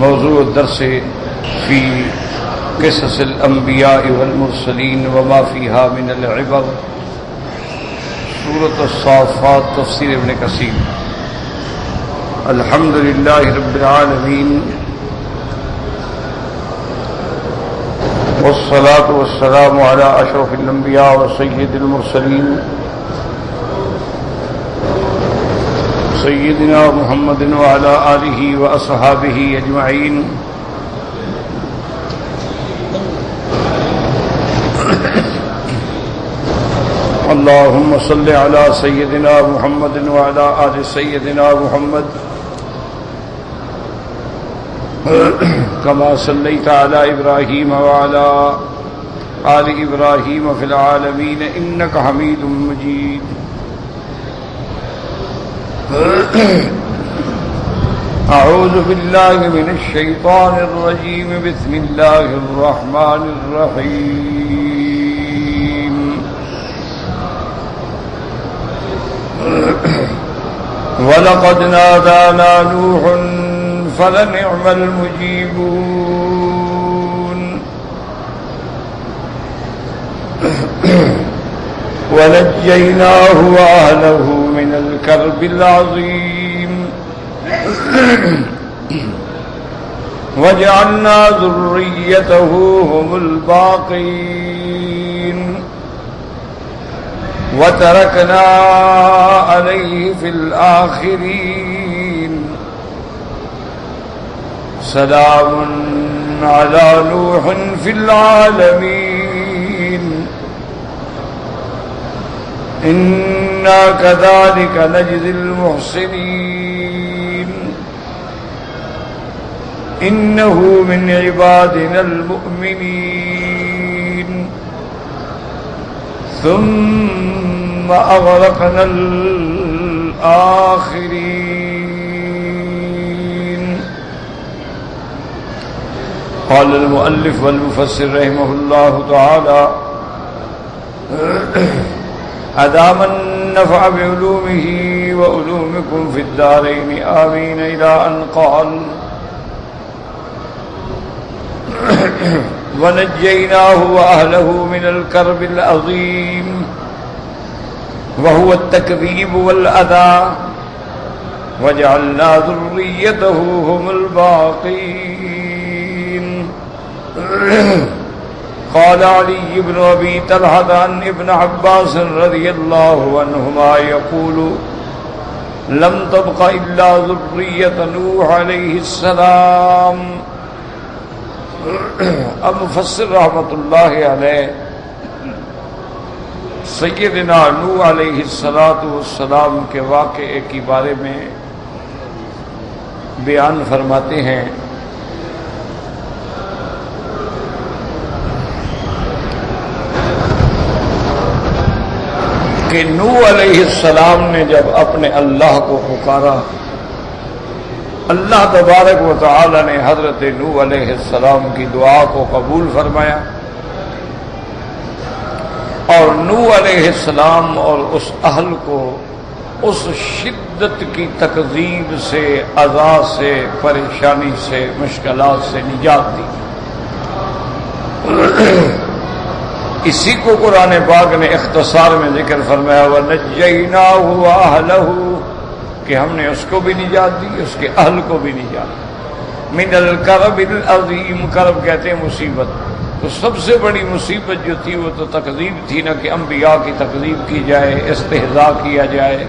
موضوع الدرس فی قصص الانبیاء والمرسلین وما فیہا من العبر، سورۃ الصافات، تفسیر ابن کثیر۔ الحمدللہ رب العالمین، والصلاة والسلام علی اشرف الانبیاء وسید المرسلین سیدنا محمد وعلى آلہ واصحابہ اجمعین۔ اللہم صل علی سیدنا محمد وعلى آل سیدنا محمد کما صلیت علی ابراہیم وعلى آل ابراہیم فی العالمین انک حمید مجید۔ اعوذ باللہ من الشیطان الرجیم، بسم اللہ الرحمن الرحیم۔ وَلَقَدْ نَادَانَا نُوحٌ فَلَنِعْمَ الْمُجِيبُونَ وَنَجَّيْنَاهُ وَأَهْلَهُ مِنَ الْكَرْبِ الْعَظِيمِ وَجَعَلْنَا ذُرِّيَّتَهُ هُمُ الْبَاقِينَ وَتَرَكْنَا عَلَيْهِ فِي الْآخِرِينَ سلام على نوح في العالمين إنا كذلك نجزي المحسنين إنه من عبادنا المؤمنين ثم أغرقنا الآخرين۔ قال المؤلف والمفسر رحمه الله تعالى أدام النفع بعلومه وعلومكم في الدارين آمين، إلى أن قال ونجيناه وأهله من الكرب العظيم وهو التكذيب والأذى وجعلنا ذريته هم الباقين۔ قال علي بن أبي طلحة عن ابن عباس رضي الله عنهما يقول لم تبق إلا ذرية نوح عليه السلام۔ اب مفسر رحمۃ اللہ علیہ سیدنا نوح علیہ السلام کے واقعے کے بارے میں بیان فرماتے ہیں کہ نوح علیہ السلام نے جب اپنے اللہ کو پکارا، اللہ تبارک و تعالی نے حضرت نوح علیہ السلام کی دعا کو قبول فرمایا، اور نوح علیہ السلام اور اس اہل کو اس شدت کی تکذیب سے، اذا سے، پریشانی سے، مشکلات سے نجات دی۔ اسی کو قرآن پاک نے اختصار میں ذکر فرمایا وَنَجَّيْنَاهُ وَأَهْلَهُ، کہ ہم نے اس کو بھی نجات دی، اس کے اہل کو بھی نجات دی۔ مِنَ الْكَرْبِ الْعَظِيمِ، کرب کہتے ہیں مصیبت، تو سب سے بڑی مصیبت جو تھی وہ تو تکذیب تھی نا، کہ انبیاء کی تکذیب کی جائے، استہزاء کیا جائے،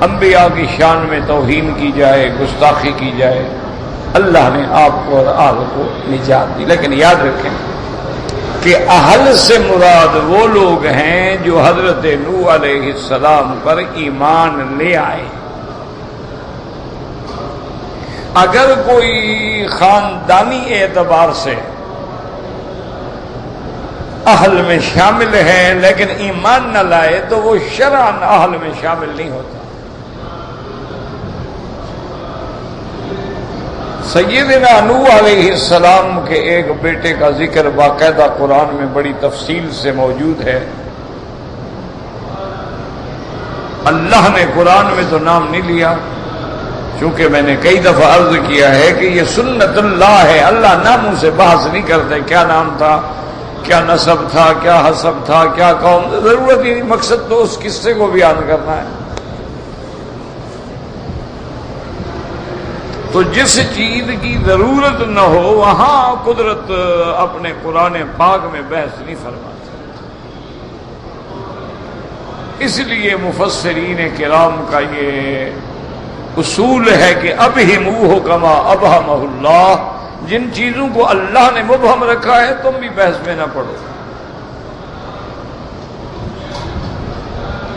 انبیاء کی شان میں توہین کی جائے، گستاخی کی جائے۔ اللہ نے آپ کو اور اہل کو نجات دی۔ لیکن یاد رکھیں کہ اہل سے مراد وہ لوگ ہیں جو حضرت نوح علیہ السلام پر ایمان لے آئے۔ اگر کوئی خاندانی اعتبار سے اہل میں شامل ہے لیکن ایمان نہ لائے تو وہ شرعاً اہل میں شامل نہیں ہوتا۔ سیدنا نوح علیہ السلام کے ایک بیٹے کا ذکر باقاعدہ قرآن میں بڑی تفصیل سے موجود ہے۔ اللہ نے قرآن میں تو نام نہیں لیا، چونکہ میں نے کئی دفعہ عرض کیا ہے کہ یہ سنت اللہ ہے، اللہ ناموں سے بحث نہیں کرتے، کیا نام تھا، کیا نسب تھا، کیا حسب تھا، کیا قوم، ضرورت ہی نہیں، مقصد تو اس قصے کو بیان کرنا ہے۔ تو جس چیز کی ضرورت نہ ہو وہاں قدرت اپنے قرآن پاک میں بحث نہیں فرماتی۔ اس لیے مفسرین کرام کا یہ اصول ہے کہ ابہموہ کما ابہمہ اللہ، جن چیزوں کو اللہ نے مبہم رکھا ہے تم بھی بحث میں نہ پڑو۔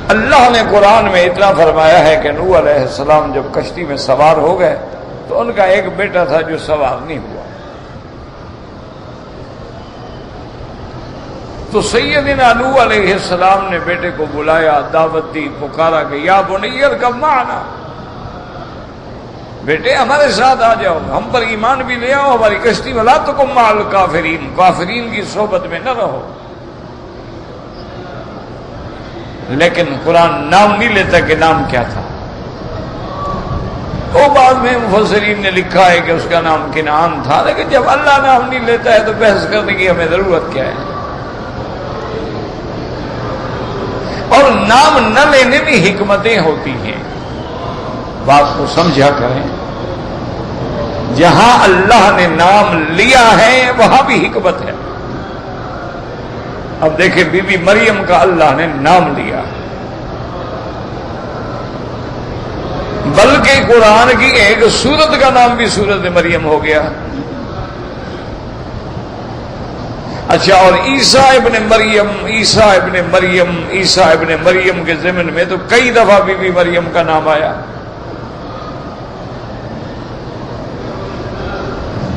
اللہ نے قرآن میں اتنا فرمایا ہے کہ نوح علیہ السلام جب کشتی میں سوار ہو گئے تو ان کا ایک بیٹا تھا جو سوار نہیں ہوا، تو سیدنا نوح علیہ السلام نے بیٹے کو بلایا، دعوت دی، پکارا کہ یا بنی ارکب معنا، بیٹے ہمارے ساتھ آ جاؤ، ہم پر ایمان بھی لے آؤ، ہماری کشتی میں لا تکن مع الکافرین، کافرین کی صحبت میں نہ رہو۔ لیکن قرآن نام نہیں لیتا کہ نام کیا تھا۔ وہ بعد میں مفسرین نے لکھا ہے کہ اس کا نام کنعان تھا، لیکن جب اللہ نام نہیں لیتا ہے تو بحث کرنے کی ہمیں ضرورت کیا ہے؟ اور نام نہ لینے میں حکمتیں ہوتی ہیں، بات کو سمجھا کریں۔ جہاں اللہ نے نام لیا ہے وہاں بھی حکمت ہے۔ اب دیکھیں بی بی مریم کا اللہ نے نام لیا، بلکہ قرآن کی ایک سورت کا نام بھی سورت مریم ہو گیا۔ اچھا، اور عیسیٰ ابن مریم، عیسیٰ ابن مریم، عیسیٰ ابن مریم کے ضمن میں تو کئی دفعہ بی بی مریم کا نام آیا،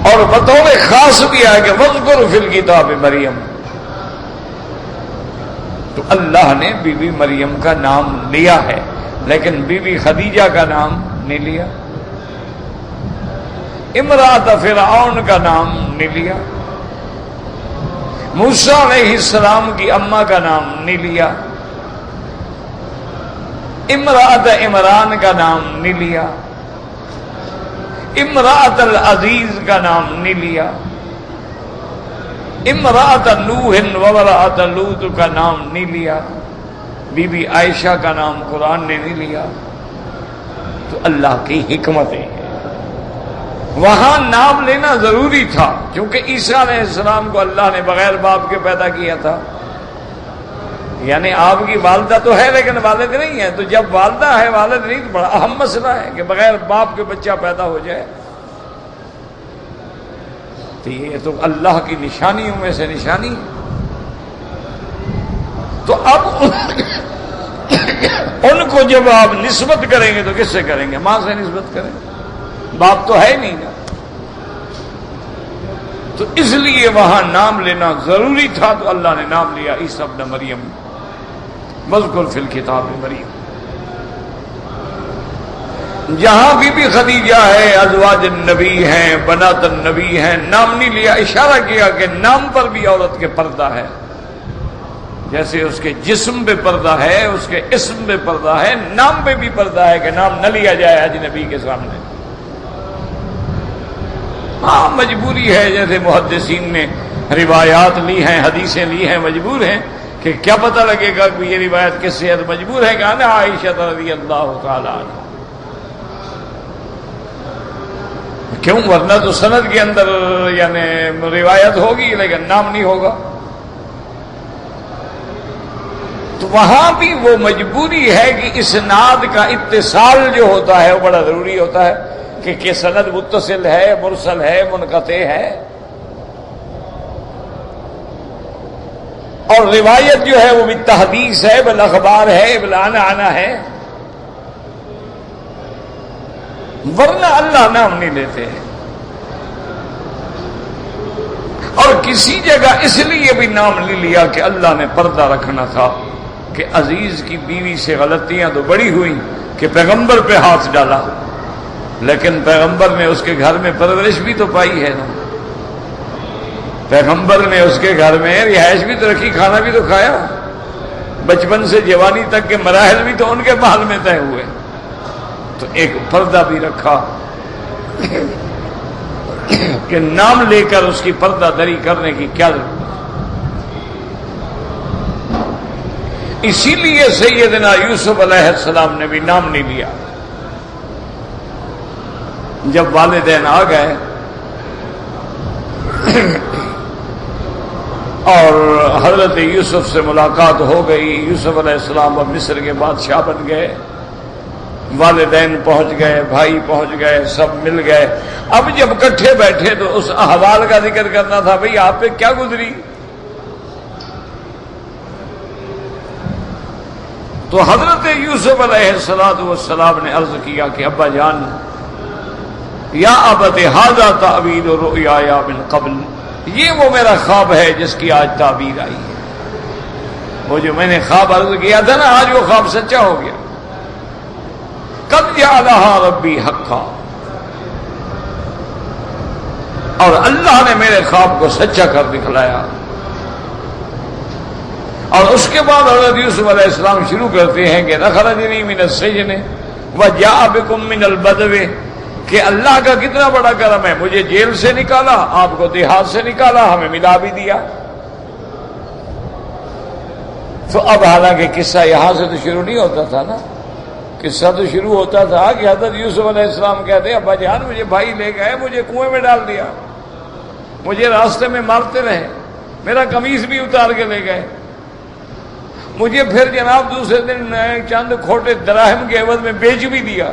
اور بطور خاص بھی آیا کہ وَاذْكُرْ فِي الْكِتَابِ مریم۔ تو اللہ نے بی بی مریم کا نام لیا ہے، لیکن بی بی خدیجہ کا نام نہیں لیا، امرأۃ فرعون کا نام نہیں لیا، موسیٰ علیہ السلام کی اماں کا نام نہیں لیا، امرأۃ عمران کا نام نہیں لیا، امرأۃ العزیز کا نام نہیں لیا، امرأۃ نوح وامرأۃ لوط کا نام نہیں لیا، بی بی عائشہ کا نام قرآن نے نہیں لیا۔ تو اللہ کی حکمتیں ہیں، وہاں نام لینا ضروری تھا، کیونکہ عیسیٰ علیہ السلام کو اللہ نے بغیر باپ کے پیدا کیا تھا، یعنی آپ کی والدہ تو ہے لیکن والد نہیں ہے، تو جب والدہ ہے والد نہیں تو بڑا اہم مسئلہ ہے کہ بغیر باپ کے بچہ پیدا ہو جائے، تو یہ تو اللہ کی نشانیوں میں سے نشانی ہے۔ تو اب ان کو جب آپ نسبت کریں گے تو کس سے کریں گے؟ ماں سے نسبت کریں گے، باپ تو ہے نہیں نا۔ تو اس لیے وہاں نام لینا ضروری تھا، تو اللہ نے نام لیا عیسیٰ ابن مریم، وَاذْكُرْ فِي الْكِتَابِ مریم۔ جہاں بی خدیجہ ہے، ازواج النبی ہیں، بنات النبی ہیں، نام نہیں لیا، اشارہ کیا کہ نام پر بھی عورت کے پردہ ہے، جیسے اس کے جسم پہ پردہ ہے، اس کے اسم پہ پردہ ہے، نام پہ بھی پردہ ہے کہ نام نہ لیا جائے اجنبی کے سامنے۔ ہاں مجبوری ہے، جیسے محدثین نے روایات لی ہیں، حدیثیں لی ہیں، مجبور ہیں کہ کیا پتہ لگے گا کہ یہ روایت کس سے ہے، تو مجبور ہے کہ انا عائشہ رضی اللہ تعالی عنہ۔ کیوں؟ ورنہ تو سند کے اندر یعنی روایت ہوگی لیکن نام نہیں ہوگا۔ تو وہاں بھی وہ مجبوری ہے کہ اسناد کا اتصال جو ہوتا ہے وہ بڑا ضروری ہوتا ہے کہ سند متصل ہے، مرسل ہے، منقطع ہے، اور روایت جو ہے وہ بالتحدیث ہے، بالاخبار ہے، بالعنعنہ ہے، ورنہ اللہ نام نہیں لیتے ہیں۔ اور کسی جگہ اس لیے بھی نام نہیں لیا کہ اللہ نے پردہ رکھنا تھا کہ عزیز کی بیوی سے غلطیاں تو بڑی ہوئیں کہ پیغمبر پہ ہاتھ ڈالا، لیکن پیغمبر نے اس کے گھر میں پرورش بھی تو پائی ہے نا، پیغمبر نے اس کے گھر میں رہائش بھی تو رکھی، کھانا بھی تو کھایا، بچپن سے جوانی تک کے مراحل بھی تو ان کے محل میں طے ہوئے۔ تو ایک پردہ بھی رکھا کہ نام لے کر اس کی پردہ دری کرنے کی کیا ضرورت. اسی لیے سیدنا یوسف علیہ السلام نے بھی نام نہیں لیا. جب والدین آ گئے اور حضرت یوسف سے ملاقات ہو گئی، یوسف علیہ السلام اب مصر کے بادشاہ بن گئے، والدین پہنچ گئے، بھائی پہنچ گئے، سب مل گئے. اب جب اکٹھے بیٹھے تو اس احوال کا ذکر کرنا تھا، بھئی آپ پہ کیا گزری. تو حضرت یوسف علیہ السلام نے عرض کیا کہ ابا جان، یا ابت ھذا تعبیر رؤیایا من قبل، یہ وہ میرا خواب ہے جس کی آج تعبیر آئی ہے. وہ جو میں نے خواب عرض کیا تھا نا، آج وہ خواب سچا ہو گیا. قد جعلھا ربی حقا، اور اللہ نے میرے خواب کو سچا کر دکھلایا. اور اس کے بعد حضرت یوسف علیہ السلام شروع کرتے ہیں کہ اخرجنی من السجن وجاء بکم من البدو، کہ اللہ کا کتنا بڑا کرم ہے، مجھے جیل سے نکالا، آپ کو دیہات سے نکالا، ہمیں ملا بھی دیا. تو اب حالانکہ قصہ یہاں سے تو شروع نہیں ہوتا تھا نا، قصہ تو شروع ہوتا تھا کہ حضرت یوسف علیہ السلام کہتے ہیں ابا جان مجھے بھائی لے گئے، مجھے کنویں میں ڈال دیا، مجھے راستے میں مارتے رہے، میرا قمیص بھی اتار کے لے گئے، مجھے پھر جناب دوسرے دن چند کھوٹے دراہم کے عوض میں بیچ بھی دیا،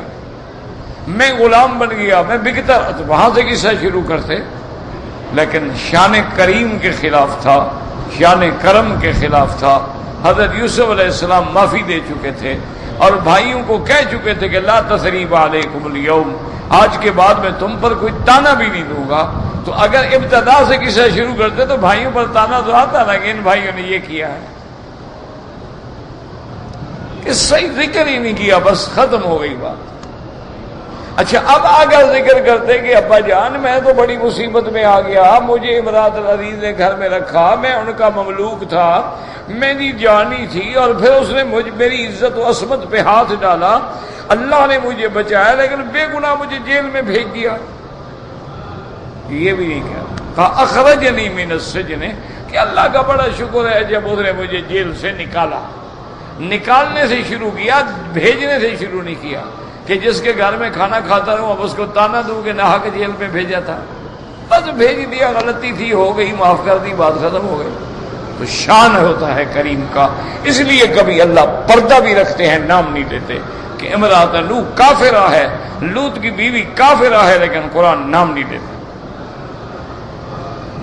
میں غلام بن گیا، میں بکتا. وہاں سے قصہ شروع کرتے، لیکن شان کریم کے خلاف تھا، شان کرم کے خلاف تھا. حضرت یوسف علیہ السلام معافی دے چکے تھے اور بھائیوں کو کہہ چکے تھے کہ لا تثریب علیکم اليوم، آج کے بعد میں تم پر کوئی تانا بھی نہیں دوں گا. تو اگر ابتدا سے قصہ شروع کرتے تو بھائیوں پر تانا تو آتا نا کہ ان بھائیوں نے یہ کیا ہے. کہ صحیح ذکر ہی نہیں کیا، بس ختم ہو گئی بات. اچھا اب آگے ذکر کرتے کہ ابا جان میں تو بڑی مصیبت میں آ گیا، مجھے امراۃ العزیز نے گھر میں رکھا، میں ان کا مملوک تھا، میری جانی تھی، اور پھر اس نے میری عزت و عصمت پہ ہاتھ ڈالا، اللہ نے مجھے بچایا لیکن بے گناہ مجھے جیل میں بھیج دیا. یہ بھی نہیں کہا اخرجنی من السجن، کہ اللہ کا بڑا شکر ہے جب اس نے مجھے جیل سے نکالا. نکالنے سے شروع کیا، بھیجنے سے شروع نہیں کیا کہ جس کے گھر میں کھانا کھاتا رہوں اب اس کو تانا دوں کہ نہا کے جیل میں بھیجا تھا. بس بھیج دیا، غلطی تھی، ہو گئی، معاف کر دی، بات ختم ہو گئی. تو شان ہوتا ہے کریم کا. اس لیے کبھی اللہ پردہ بھی رکھتے ہیں، نام نہیں لیتے کہ امرأۃ لوط کافرہ ہے، لوط کی بیوی کافرہ ہے، لیکن قرآن نام نہیں لیتے.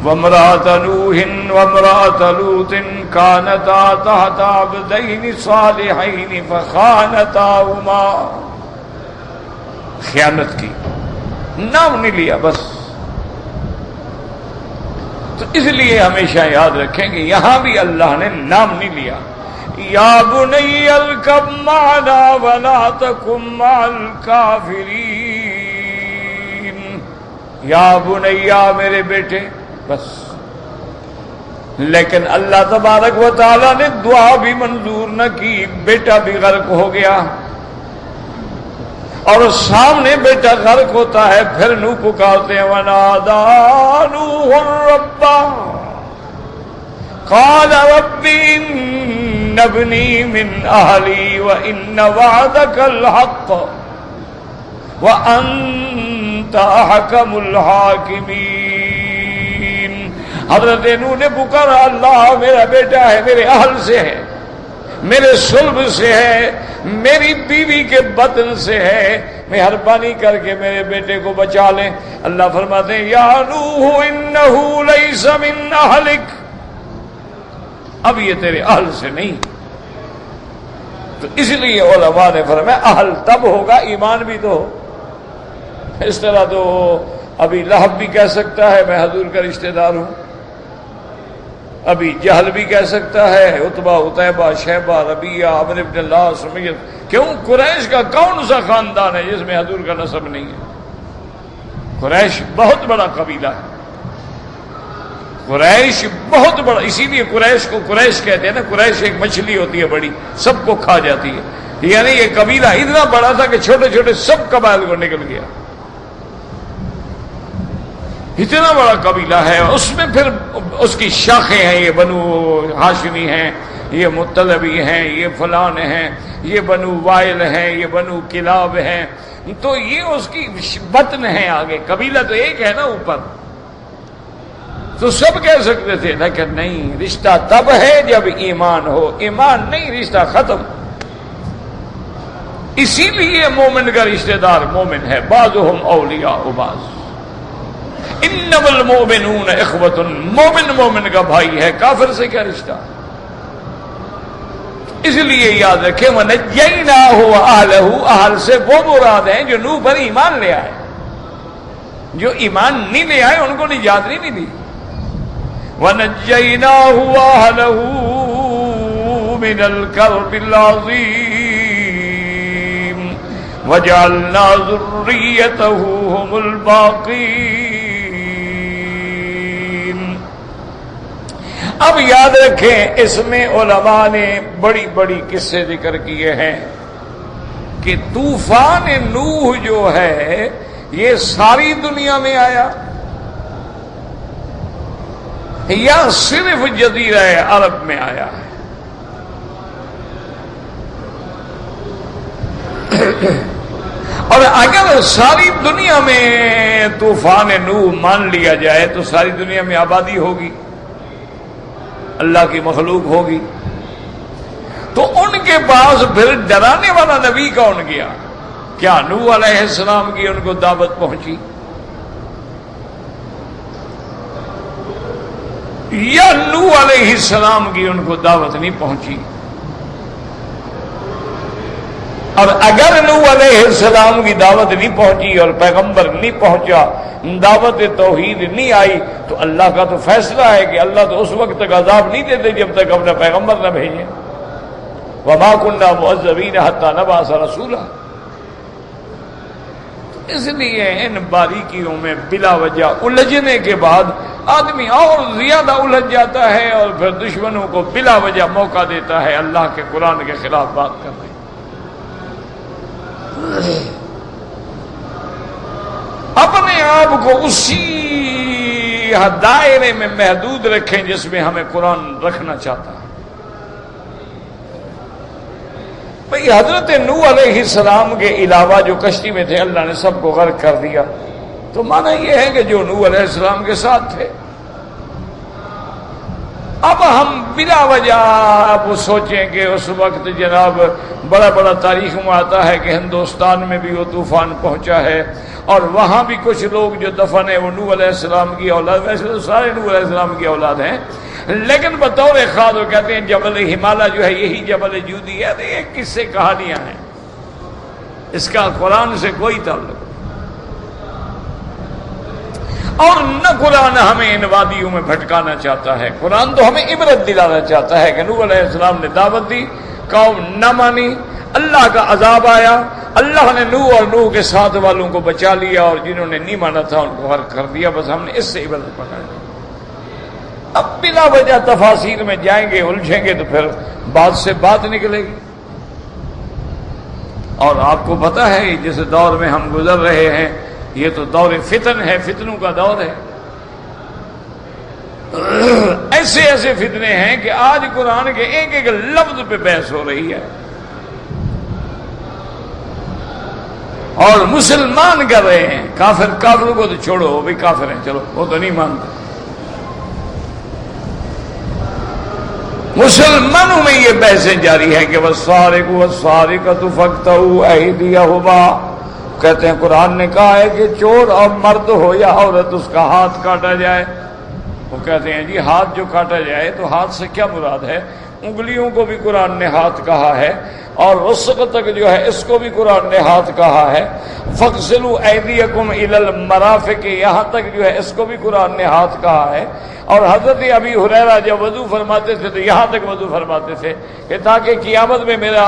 وامرأة نوح وامرأة لوط كانتا تحت عبدين صالحين فخانتاهما، خیانت کی، نام نہیں لیا بس. تو اس لیے ہمیشہ یاد رکھیں کہ یہاں بھی اللہ نے نام نہیں لیا. یا بنی ارکب معنا ولا تکن مع الکافرین، یا بنیا میرے بیٹے، بس. لیکن اللہ تبارک و تعالی نے دعا بھی منظور نہ کی، بیٹا بھی غرق ہو گیا. اور سامنے بیٹا غرق ہوتا ہے، پھر نو پکارتے ہیں وَنَادَىٰ نُوحٌ رَبَّهُ قَالَ رَبِّ إِنَّ ابْنِي مِنْ أَهْلِي وَإِنَّ وَعْدَكَ الْحَقُّ وَأَنْتَ أَحْكَمُ الْحَاكِمِينَ. حضرت نوح نے پکارا اللہ میرا بیٹا ہے، میرے اہل سے ہے، میرے صلب سے ہے، میری بیوی کے بدن سے ہے، مہربانی کر کے میرے بیٹے کو بچا لیں. اللہ فرماتے ہیں یا نوح انہ لیس من اہلک، اب یہ تیرے اہل سے نہیں. تو اس لیے علماء نے فرمایا اہل تب ہوگا ایمان بھی تو ہو. اس طرح تو ابھی لہب بھی کہہ سکتا ہے میں حضور کا رشتہ دار ہوں، ابھی جہل بھی کہہ سکتا ہے، عتبہ عتیبہ شیبہ ربیعہ عمرو بن العاص سمیہ. کیوں؟ قریش کا کون سا خاندان ہے جس میں حضور کا نسب نہیں ہے؟ قریش بہت بڑا قبیلہ ہے، قریش بہت بڑا، اسی لیے قریش کو قریش کہتے ہیں نا. قریش ایک مچھلی ہوتی ہے بڑی، سب کو کھا جاتی ہے. یعنی یہ قبیلہ اتنا بڑا تھا کہ چھوٹے چھوٹے سب قبائل کو نکل گیا، اتنا بڑا قبیلہ ہے. اس میں پھر اس کی شاخیں ہیں، یہ بنو ہاشمی ہیں، یہ مطلبی ہیں، یہ فلان ہیں، یہ بنو وائل ہیں، یہ بنو کلاب ہیں. تو یہ اس کی بطن ہے. آگے قبیلہ تو ایک ہے نا اوپر، تو سب کہہ سکتے تھے، لیکن نہیں، رشتہ تب ہے جب ایمان ہو. ایمان نہیں، رشتہ ختم. اسی لیے مومن کا رشتہ دار مومن ہے. بعضهم اولیاء بعض، انما المؤمنون اخوۃ. مومن مومن کا بھائی ہے، کافر سے کیا رشتہ. اس لیے یاد رکھیں وَنَجَّيْنَاهُ وَأَهْلَهُ، اہل سے وہ مراد ہیں جو نوح پر ایمان لے آئے. جو ایمان نہیں لے آئے ان کو نجات نہیں ملی. وَنَجَّيْنَاهُ وَأَهْلَهُ مِنَ الْكَرْبِ الْعَظِيمِ وَجَعَلْنَا ذُرِّيَّتَهُ هُمُ الْبَاقِينَ. اب یاد رکھیں اس میں علماء نے بڑی بڑی قصے ذکر کیے ہیں کہ طوفان نوح جو ہے یہ ساری دنیا میں آیا یا صرف جزیرہ عرب میں آیا ہے. اور اگر ساری دنیا میں طوفان نوح مان لیا جائے تو ساری دنیا میں آبادی ہوگی، اللہ کی مخلوق ہوگی. تو ان کے پاس پھر ڈرانے والا نبی کون گیا؟ کیا نوح علیہ السلام کی ان کو دعوت پہنچی یا نوح علیہ السلام کی ان کو دعوت نہیں پہنچی؟ اور اگر نوح علیہ السلام کی دعوت نہیں پہنچی اور پیغمبر نہیں پہنچا، دعوت توحید نہیں آئی، تو اللہ کا تو فیصلہ ہے کہ اللہ تو اس وقت تک عذاب نہیں دیتے جب تک اپنا پیغمبر نہ بھیجیں. وَمَا كُنَّا مُعَذِّبِينَ حَتَّى نَبْعَثَ رَسُولًا. اس لیے ان باریکیوں میں بلا وجہ الجھنے کے بعد آدمی اور زیادہ الجھ جاتا ہے اور پھر دشمنوں کو بلا وجہ موقع دیتا ہے اللہ کے قرآن کے خلاف بات کرنے. اپنے آپ کو اسی دائرے میں محدود رکھیں جس میں ہمیں قرآن رکھنا چاہتا ہے. بھئی حضرت نوح علیہ السلام کے علاوہ جو کشتی میں تھے اللہ نے سب کو غرق کر دیا، تو معنی یہ ہے کہ جو نوح علیہ السلام کے ساتھ تھے. اب ہم بلا وجہ اب سوچیں کہ اس وقت جناب بڑا بڑا تاریخ میں آتا ہے کہ ہندوستان میں بھی وہ طوفان پہنچا ہے اور وہاں بھی کچھ لوگ جو دفن ہیں وہ نوح علیہ السلام کی اولاد، ویسے تو سارے نوح علیہ السلام کی اولاد ہیں، لیکن بطور خاص وہ کہتے ہیں جبل ہمالیہ جو ہے یہی جبل جودی ہے. یہ کس سے کہانیاں ہیں، اس کا قرآن سے کوئی تعلق. اور نہ قرآن ہمیں ان وادیوں میں بھٹکانا چاہتا ہے. قرآن تو ہمیں عبرت دلانا چاہتا ہے کہ نوح علیہ السلام نے دعوت دی، قوم نہ مانی، اللہ کا عذاب آیا، اللہ نے نوح اور نوح کے ساتھ والوں کو بچا لیا اور جنہوں نے نہیں مانا تھا ان کو غرق کر دیا. بس ہم نے اس سے عبرت پکڑ لی. اب بلا وجہ تفاسیر میں جائیں گے الجھیں گے تو پھر بات سے بات نکلے گی. اور آپ کو پتہ ہے جس دور میں ہم گزر رہے ہیں یہ تو دور فتن ہے، فتنوں کا دور ہے. ایسے ایسے فتنے ہیں کہ آج قرآن کے ایک ایک لفظ پہ بحث ہو رہی ہے اور مسلمان کر رہے ہیں. کافروں کو تو چھوڑو، وہ بھی کافر ہیں، چلو وہ تو نہیں مانتے. مسلمانوں میں یہ بحثیں جاری ہیں کہ والسارق والسارقۃ فاقطعوا ایدیہما. کہتے ہیں قرآن نے کہا ہے کہ چور اور مرد ہو یا عورت اس کا ہاتھ کاٹا جائے. وہ کہتے ہیں جی ہاتھ جو کاٹا جائے تو ہاتھ سے کیا مراد ہے؟ انگلیوں کو بھی قرآن نے ہاتھ کہا ہے اور رسغ تک جو ہے اس کو بھی قرآن نے ہاتھ کہا ہے. فاغسلوا ایدیکم الی المرافق، یہاں تک جو ہے اس کو بھی قرآن نے ہاتھ کہا ہے. اور حضرت ابی ہریرہ جب وضو فرماتے تھے تو یہاں تک وضو فرماتے تھے کہ تاکہ قیامت میں میرا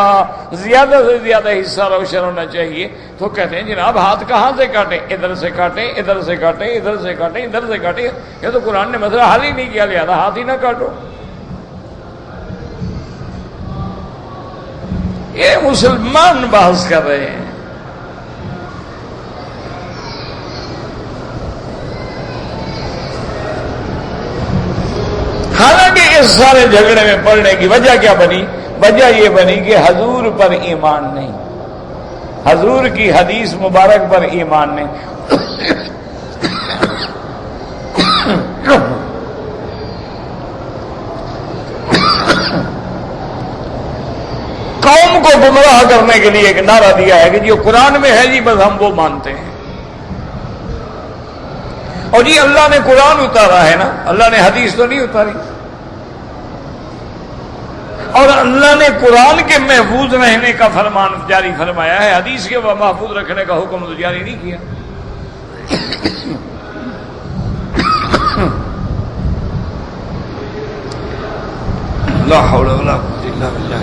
زیادہ سے زیادہ حصہ روشن ہونا چاہیے. تو کہتے ہیں جناب ہاتھ کہاں سے کاٹیں؟ ادھر سے کاٹیں، ادھر سے کاٹیں، ادھر سے کاٹیں، ادھر سے کاٹیں. یہ تو قرآن نے مسئلہ حل ہی نہیں کیا، لہذا ہاتھ ہی نہ کاٹو. یہ مسلمان بحث کر رہے ہیں. حالانکہ اس سارے جھگڑے میں پڑنے کی وجہ کیا بنی؟ وجہ یہ بنی کہ حضور پر ایمان نہیں، حضور کی حدیث مبارک پر ایمان نہیں. قوم کو گمراہ کرنے کے لیے ایک نعرہ دیا ہے کہ جو قرآن میں ہے جی بس ہم وہ مانتے ہیں. اور جی اللہ نے قرآن اتارا ہے نا، اللہ نے حدیث تو نہیں اتاری. اور اللہ نے قرآن کے محفوظ رہنے کا فرمان جاری فرمایا ہے، حدیث کے محفوظ رکھنے کا حکم تو جاری نہیں کیا. لا حول ولا قوة الا بالله،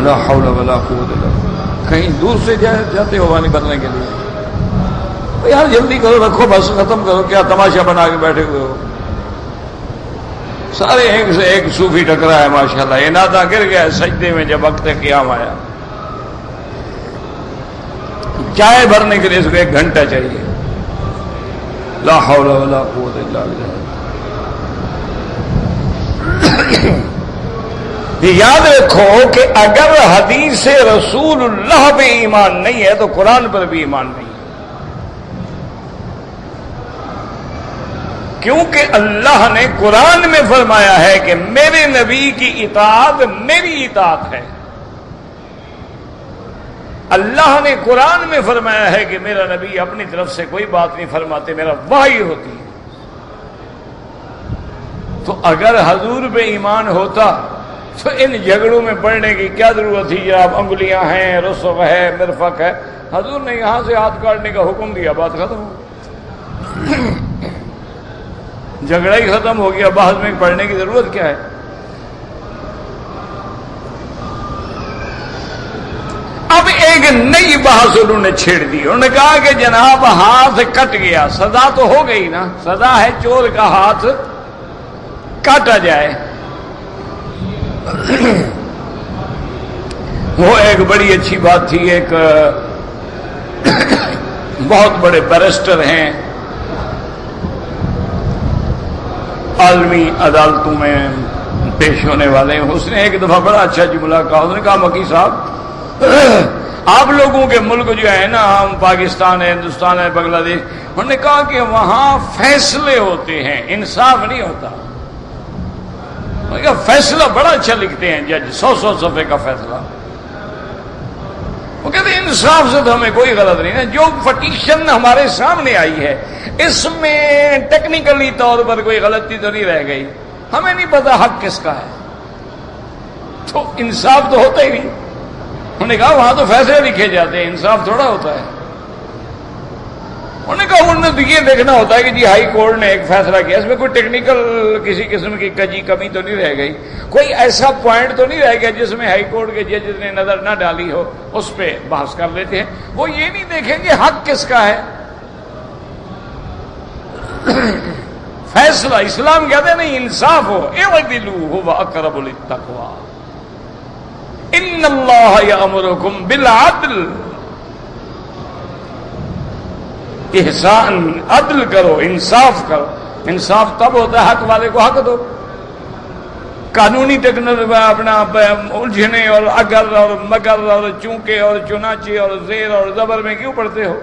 لا حول ولا قوة الا بالله. کہیں دور سے جاتے ہو پانی بھرنے کے لیے، یار جلدی کرو، رکھو بس، ختم کرو، کیا تماشا بنا کے بیٹھے ہوئے ہو. سارے ایک سے ایک صوفی ٹکرا ہے ماشاءاللہ. یہ نادا گر گیا سجدے میں جب وقت قیام آیا. چائے بھرنے کے لیے اس کو 1 گھنٹہ چاہیے. لا حول ولا قوت الا باللہ. یاد رکھو کہ اگر حدیث رسول اللہ پہ ایمان نہیں ہے تو قرآن پر بھی ایمان نہیں ہے. کیونکہ اللہ نے قرآن میں فرمایا ہے کہ میرے نبی کی اطاعت میری اطاعت ہے. اللہ نے قرآن میں فرمایا ہے کہ میرا نبی اپنی طرف سے کوئی بات نہیں فرماتے، میرا وحی ہوتی ہے. تو اگر حضور پہ ایمان ہوتا تو ان جھگڑوں میں پڑنے کی کیا ضرورت تھی؟ جناب انگلیاں ہیں، رسغ ہے، مرفق ہے. حضور نے یہاں سے ہاتھ کاٹنے کا حکم دیا، بات ختم ہو، جھگڑا ہی ختم ہو گیا. بحث میں پڑھنے کی ضرورت کیا ہے؟ اب ایک نئی بحث انہوں نے چھیڑ دی. انہوں نے کہا کہ جناب ہاتھ کٹ گیا، سزا تو ہو گئی نا، سزا ہے چور کا ہاتھ کاٹا جائے. وہ ایک بڑی اچھی بات تھی. ایک بہت بڑے بیرسٹر ہیں، عالمی عدالتوں میں پیش ہونے والے ہیں. اس نے ایک دفعہ بڑا اچھا جملہ کہا. اس نے کہا مکی صاحب، آپ لوگوں کے ملک جو ہے نا، ہم پاکستان ہے، ہندوستان ہے، بنگلہ دیش، انہوں نے کہا کہ وہاں فیصلے ہوتے ہیں، انصاف نہیں ہوتا. فیصلہ بڑا اچھا لکھتے ہیں جج، 100 صفحے کا فیصلہ. وہ کہتے ہیں انصاف سے تو ہمیں کوئی غلط نہیں ہے. جو پٹیشن ہمارے سامنے آئی ہے اس میں ٹیکنیکلی طور پر کوئی غلطی تو نہیں رہ گئی، ہمیں نہیں پتا حق کس کا ہے، تو انصاف تو ہوتا ہی نہیں. انہوں نے کہا وہاں تو فیصلے لکھے جاتے ہیں، انصاف تھوڑا ہوتا ہے. انہوں نے کہا انہوں نے تو یہ دیکھنا ہوتا ہے کہ جی ہائی کورٹ نے ایک فیصلہ کیا، اس میں کوئی ٹیکنیکل کسی قسم کی کمی تو نہیں رہ گئی، کوئی ایسا پوائنٹ تو نہیں رہ گیا جس میں ہائی کورٹ کے جج نے نظر نہ ڈالی ہو، اس پہ بحث کر لیتے ہیں. وہ یہ نہیں دیکھیں گے حق کس کا ہے. فیصلہ اسلام کہتے ہیں نہیں، انصاف ہو. اعدلوا هو اقرب للتقوى، ان اللہ یامرکم بالعدل. احسان، عدل کرو، انصاف کرو. انصاف تب ہوتا ہے حق والے کو حق دو. قانونی ٹیکنالوجی اپنا الجھنے اور اگر اور مگر اور چونکے اور چنانچہ اور زیر اور زبر میں کیوں پڑھتے ہو؟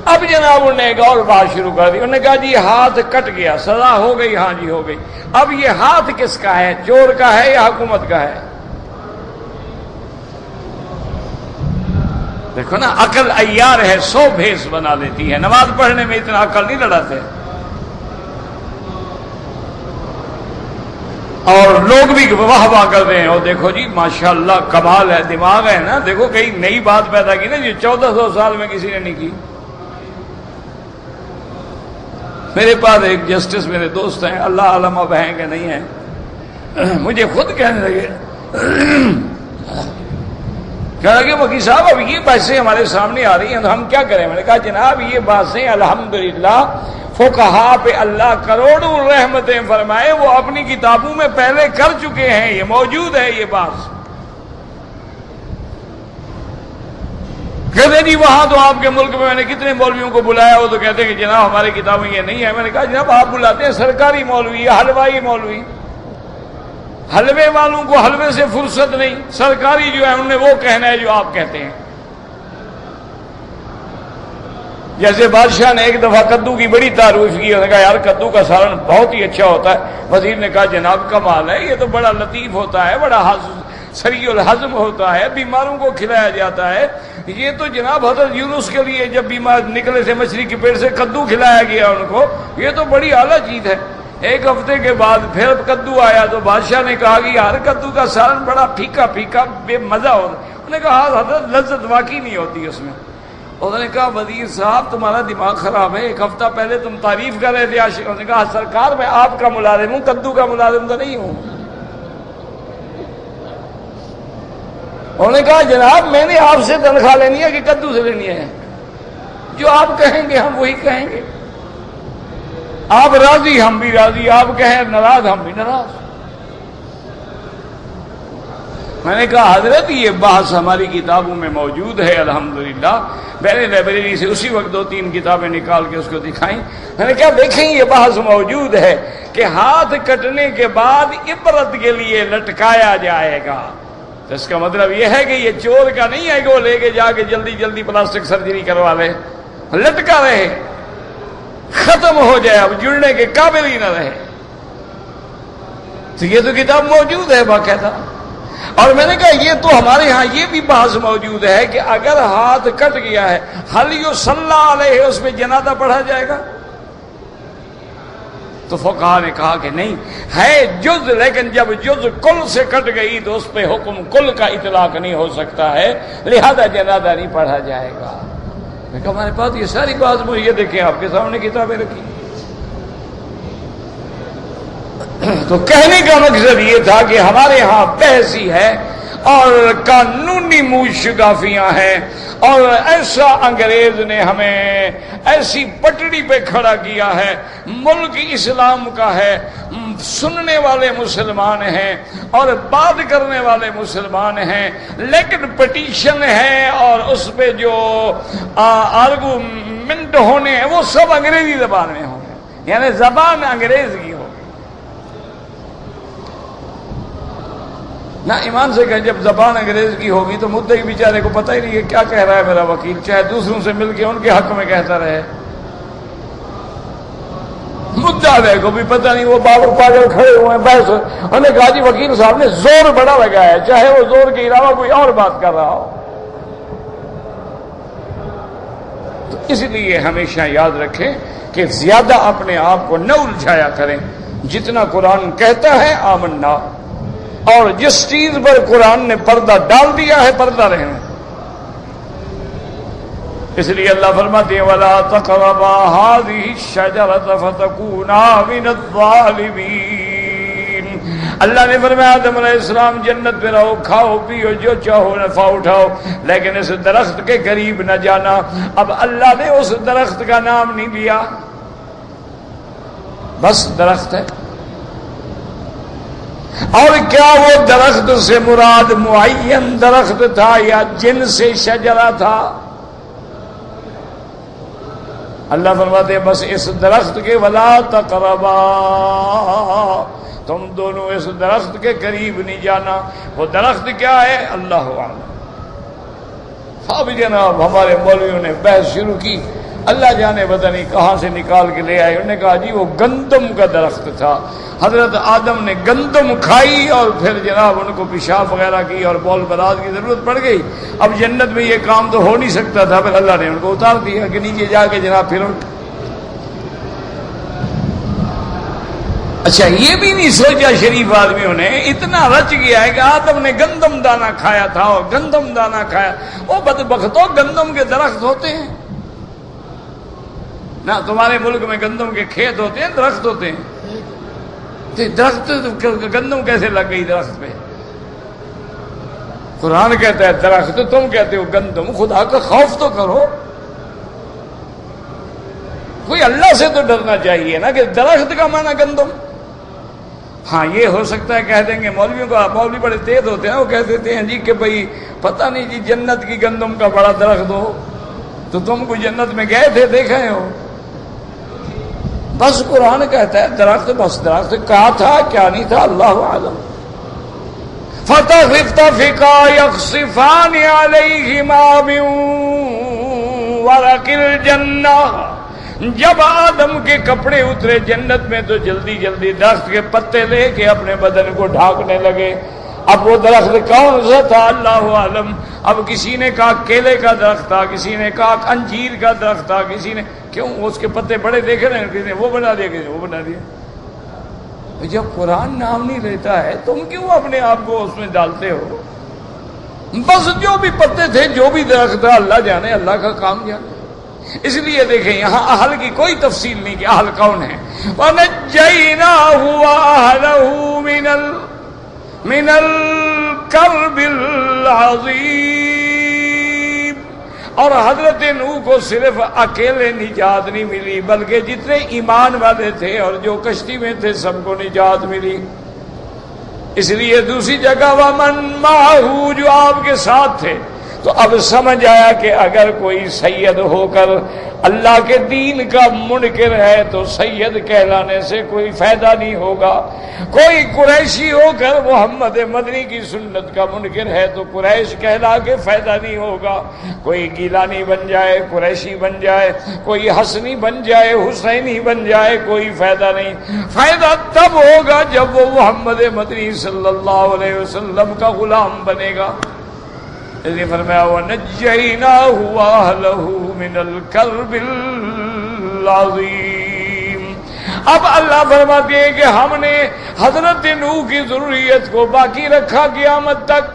اب جناب انہوں نے ایک اور بات شروع کر دی. انہوں نے کہا جی ہاتھ کٹ گیا، سزا ہو گئی. ہاں جی ہو گئی. اب یہ ہاتھ کس کا ہے؟ چور کا ہے یا حکومت کا ہے؟ دیکھو نا، عقل عیار ہے، 100 بھیس بنا دیتی ہے. نماز پڑھنے میں اتنا عقل نہیں لڑاتے. اور لوگ بھی واہ واہ کرتے ہیں. اور دیکھو جی ماشاءاللہ کمال ہے، دماغ ہے نا. دیکھو کئی نئی بات پیدا کی نا جو 1400 سال میں کسی نے نہیں کی. میرے پاس ایک جسٹس میرے دوست ہیں، اللہ عالم اب ہیں کہ نہیں ہیں، مجھے خود کہنے لگے کہ وکیل صاحب اب یہ باتیں ہمارے سامنے آ رہی ہیں تو ہم کیا کریں؟ میں نے کہا جناب یہ باتیں الحمدللہ فقہا پہ اللہ کروڑوں رحمتیں فرمائے، وہ اپنی کتابوں میں پہلے کر چکے ہیں، یہ موجود ہے یہ بات۔ کہتے جی وہاں تو آپ کے ملک میں نے کتنے مولویوں کو بلایا، وہ تو کہتے ہیں کہ جناب ہماری کتابیں یہ نہیں ہے۔ میں نے کہا جناب آپ بلاتے ہیں سرکاری مولوی، حلوائی مولوی، حلوے والوں کو حلوے سے فرصت نہیں، سرکاری جو ہے انہوں نے وہ کہنا ہے جو آپ کہتے ہیں۔ جیسے بادشاہ نے ایک دفعہ کدو کی بڑی تعریف کی، انہوں نے کہا یار کدو کا سالن بہت ہی اچھا ہوتا ہے۔ وزیر نے کہا جناب کمال ہے، یہ تو بڑا لطیف ہوتا ہے، بڑا سریع الہضم ہوتا ہے، بیماروں کو کھلایا جاتا ہے۔ یہ تو جناب حضرت یونس کے لیے جب بیمار نکلے تھے مچھلی کے پیٹ سے کدو کھلایا گیا ان کو، یہ تو بڑی اعلیٰ چیز ہے۔ ایک ہفتے کے بعد پھر کدو آیا تو بادشاہ نے کہا کہ یار کدو کا سالن بڑا پھیکا پھیکا بے مزہ ہوتا ہے۔ انہوں نے کہا حضرت لذت واقعی نہیں ہوتی اس میں۔ انہوں نے کہا وزیر صاحب تمہارا دماغ خراب ہے، ایک ہفتہ پہلے تم تعریف کر رہے تھے عاشق۔ انہوں نے کہا سرکار میں آپ کا ملازم ہوں، کدو کا ملازم تو نہیں ہوں۔ انہوں نے کہا جناب میں نے آپ سے تنخواہ لینی ہے کہ کدو سے لینی ہے؟ جو آپ کہیں گے ہم وہی کہیں گے، آپ راضی ہم بھی راضی، آپ کہیں ناراض ہم بھی ناراض۔ میں نے کہا حضرت یہ بحث ہماری کتابوں میں موجود ہے الحمدللہ۔ میں نے لائبریری سے اسی وقت 2-3 کتابیں نکال کے اس کو دکھائیں۔ میں نے کہا دیکھیں یہ بحث موجود ہے کہ ہاتھ کٹنے کے بعد عبرت کے لیے لٹکایا جائے گا۔ تو اس کا مطلب یہ ہے کہ یہ چور کا نہیں ہے کہ وہ لے کے جا کے جلدی جلدی پلاسٹک سرجری کروا لے، لٹکا رہے، ختم ہو جائے، اب جڑنے کے قابل ہی نہ رہے۔ تو یہ تو کتاب موجود ہے باقاعدہ۔ اور میں نے کہا یہ تو ہمارے ہاں یہ بھی بحث موجود ہے کہ اگر ہاتھ کٹ گیا ہے حل یصلی علیہ، اس میں جنازہ پڑھا جائے گا؟ تو فقہا نے کہا کہ نہیں ہے جز، لیکن جب جز کل سے کٹ گئی تو اس پہ حکم کل کا اطلاق نہیں ہو سکتا ہے، لہذا جنازہ نہیں پڑھا جائے گا۔ میں کہا ہمارے پاس یہ ساری بات مجھے، یہ دیکھیں آپ کے سامنے کتابیں رکھی۔ تو کہنے کا مقصد یہ تھا کہ ہمارے ہاں بحث ہی ہے اور قانونی موشگافیاں ہیں، اور ایسا انگریز نے ہمیں ایسی پٹڑی پہ کھڑا کیا ہے، ملک اسلام کا ہے، سننے والے مسلمان ہیں اور بات کرنے والے مسلمان ہیں، لیکن پٹیشن ہے اور اس پہ جو آرگومنٹ ہونے ہیں وہ سب انگریزی زبان میں ہوں گے، یعنی زبان انگریز کی ہو۔ نہ ایمان سے کہ جب زبان انگریز کی ہوگی تو مدعی بیچارے کو پتہ ہی نہیں ہے کیا کہہ رہا ہے میرا وکیل، چاہے دوسروں سے مل کے ان کے حق میں کہتا رہے۔ مدعا کو بھی پتہ نہیں، وہ بابر پاگل کھڑے ہوئے ہیں بحث۔ انہوں نے کہا جی وکیل صاحب نے زور بڑا لگایا ہے، چاہے وہ زور کے علاوہ کوئی اور بات کر رہا ہو۔ تو اس لیے ہمیشہ یاد رکھیں کہ زیادہ اپنے آپ کو نہ الجھایا کریں، جتنا قرآن کہتا ہے آمنا، اور جس چیز پر قرآن نے پردہ ڈال دیا ہے پردہ رہنا۔ اس لیے اللہ فرماتے ہیں وَلَا تَقْرَبَا هَٰذِهِ الشَّجَرَةَ فَتَكُونَا مِنَ الظَّالِمِينَ۔ اللہ نے فرمایا آدم علیہ السلام جنت پہ رہو، کھاؤ پیو جو چاہو، نفع اٹھاؤ، لیکن اس درخت کے قریب نہ جانا۔ اب اللہ نے اس درخت کا نام نہیں لیا، بس درخت ہے۔ اور کیا وہ درخت سے مراد معین درخت تھا یا جنس شجرہ تھا؟ اللہ فرماتے ہیں بس اس درخت کے ولا تقربا، تم دونوں اس درخت کے قریب نہیں جانا۔ وہ درخت کیا ہے اللہ اعلم۔ اب جناب ہمارے مولویوں نے بحث شروع کی، اللہ جانے پتہ نہیں کہاں سے نکال کے لے آئے۔ انہوں نے کہا جی وہ گندم کا درخت تھا، حضرت آدم نے گندم کھائی اور پھر جناب ان کو پیشاب وغیرہ کی اور بول براد کی ضرورت پڑ گئی۔ اب جنت میں یہ کام تو ہو نہیں سکتا تھا، پھر اللہ نے ان کو اتار دیا کہ نیچے جا کے جناب پھر اچھا یہ بھی نہیں سوچا شریف آدمیوں نے، اتنا رچ گیا ہے کہ آدم نے گندم دانہ کھایا تھا اور گندم دانہ کھایا۔ وہ بدبختوں گندم کے درخت ہوتے ہیں نہ، تمہارے ملک میں گندم کے کھیت ہوتے ہیں، درخت ہوتے ہیں۔ درخت گندم کیسے لگ گئی درخت پہ؟ قرآن کہتا ہے درخت، تم کہتے ہو گندم۔ خدا کا خوف تو کرو۔ کوئی اللہ سے تو ڈرنا چاہیے نا، کہ درخت کا معنی گندم۔ ہاں یہ ہو سکتا ہے کہہ دیں گے مولویوں کو، مولوی بڑے تیز ہوتے ہیں، وہ کہہ دیتے ہیں جی کہ بھئی پتہ نہیں جی جنت کی گندم کا بڑا درخت ہو، تو تم کو جنت میں گئے تھے دیکھے ہو؟ بس قرآن کہتا ہے درخت، بس درخت کہا تھا کیا نہیں تھا اللہ اعلم۔ فَتَخِفْتَفِقَا يَخْصِفَانِ عَلَيْهِمَا مِن وَرَقِ الْجَنَّةِ، جب آدم کے کپڑے اترے جنت میں تو جلدی جلدی درخت کے پتے لے کے اپنے بدن کو ڈھانکنے لگے۔ اب وہ درخت کون سا تھا اللہ عالم۔ اب کسی نے کہا کیلے کا درخت تھا، کسی نے کہا انجیر کا درخت تھا، کسی نے کیوں اس کے پتے بڑے دیکھے نا، کسی نے وہ بنا دیا، کسی نے وہ بنا دیا۔ جب قرآن نام نہیں لیتا ہے تم کیوں اپنے آپ کو اس میں ڈالتے ہو؟ بس جو بھی پتے تھے، جو بھی درخت تھا، اللہ جانے، اللہ کا کام جانے۔ اس لیے دیکھیں یہاں اہل کی کوئی تفصیل نہیں کہ اہل کون ہے۔ وَنَجَّيْنَاهُ وَأَهْلَهُ من الکرب العظیم، اور حضرت نوح کو صرف اکیلے نجات نہیں ملی بلکہ جتنے ایمان والے تھے اور جو کشتی میں تھے سب کو نجات ملی۔ اس لیے دوسری جگہ وَمَن مَّعَهُ، جو آپ کے ساتھ تھے۔ تو اب سمجھ آیا کہ اگر کوئی سید ہو کر اللہ کے دین کا منکر ہے تو سید کہلانے سے کوئی فائدہ نہیں ہوگا۔ کوئی قریشی ہو کر محمد مدنی کی سنت کا منکر ہے تو قریش کہلا کے فائدہ نہیں ہوگا۔ کوئی گیلانی بن جائے، قریشی بن جائے، کوئی حسنی بن جائے، حسینی بن جائے، کوئی فائدہ نہیں۔ فائدہ تب ہوگا جب وہ محمد مدنی صلی اللہ علیہ وسلم کا غلام بنے گا۔ اس لیے فرمایا وَنَجَّيْنَاهُ وَأَهْلَهُ مِنَ الْكَرْبِ الْعَظِيمِ۔ اب اللہ فرماتے ہیں کہ ہم نے حضرت نوح کی ذریت کو باقی رکھا قیامت تک۔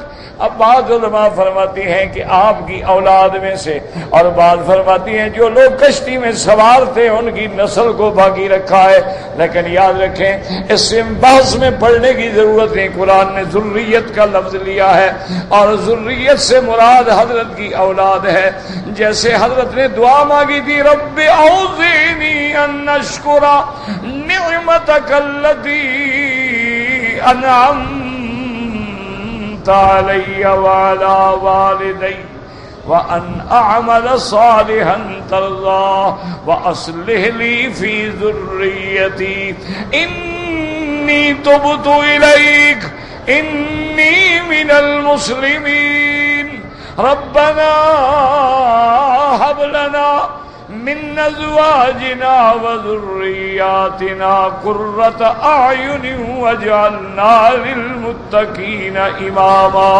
اب بعض علماء فرماتی ہیں کہ آپ کی اولاد میں سے، اور بعض فرماتی ہیں جو لوگ کشتی میں سوار تھے ان کی نسل کو باقی رکھا ہے۔ لیکن یاد رکھیں اس سے بحث میں پڑھنے کی ضرورت ہے، قرآن نے ذریت کا لفظ لیا ہے اور ذریت سے مراد حضرت کی اولاد ہے۔ جیسے حضرت نے دعا مانگی تھی رب اوزعنی ان اشکر نعمتک التی انعمت علی وعلی والدی وان اعمل صالحا ترضاه واصلح لي في ذريتي انی تبت الیک انی من المسلمین ربنا هب لنا من ازواجنا وذریاتنا قرۃ اعین واجعلنا للمتقین اماما۔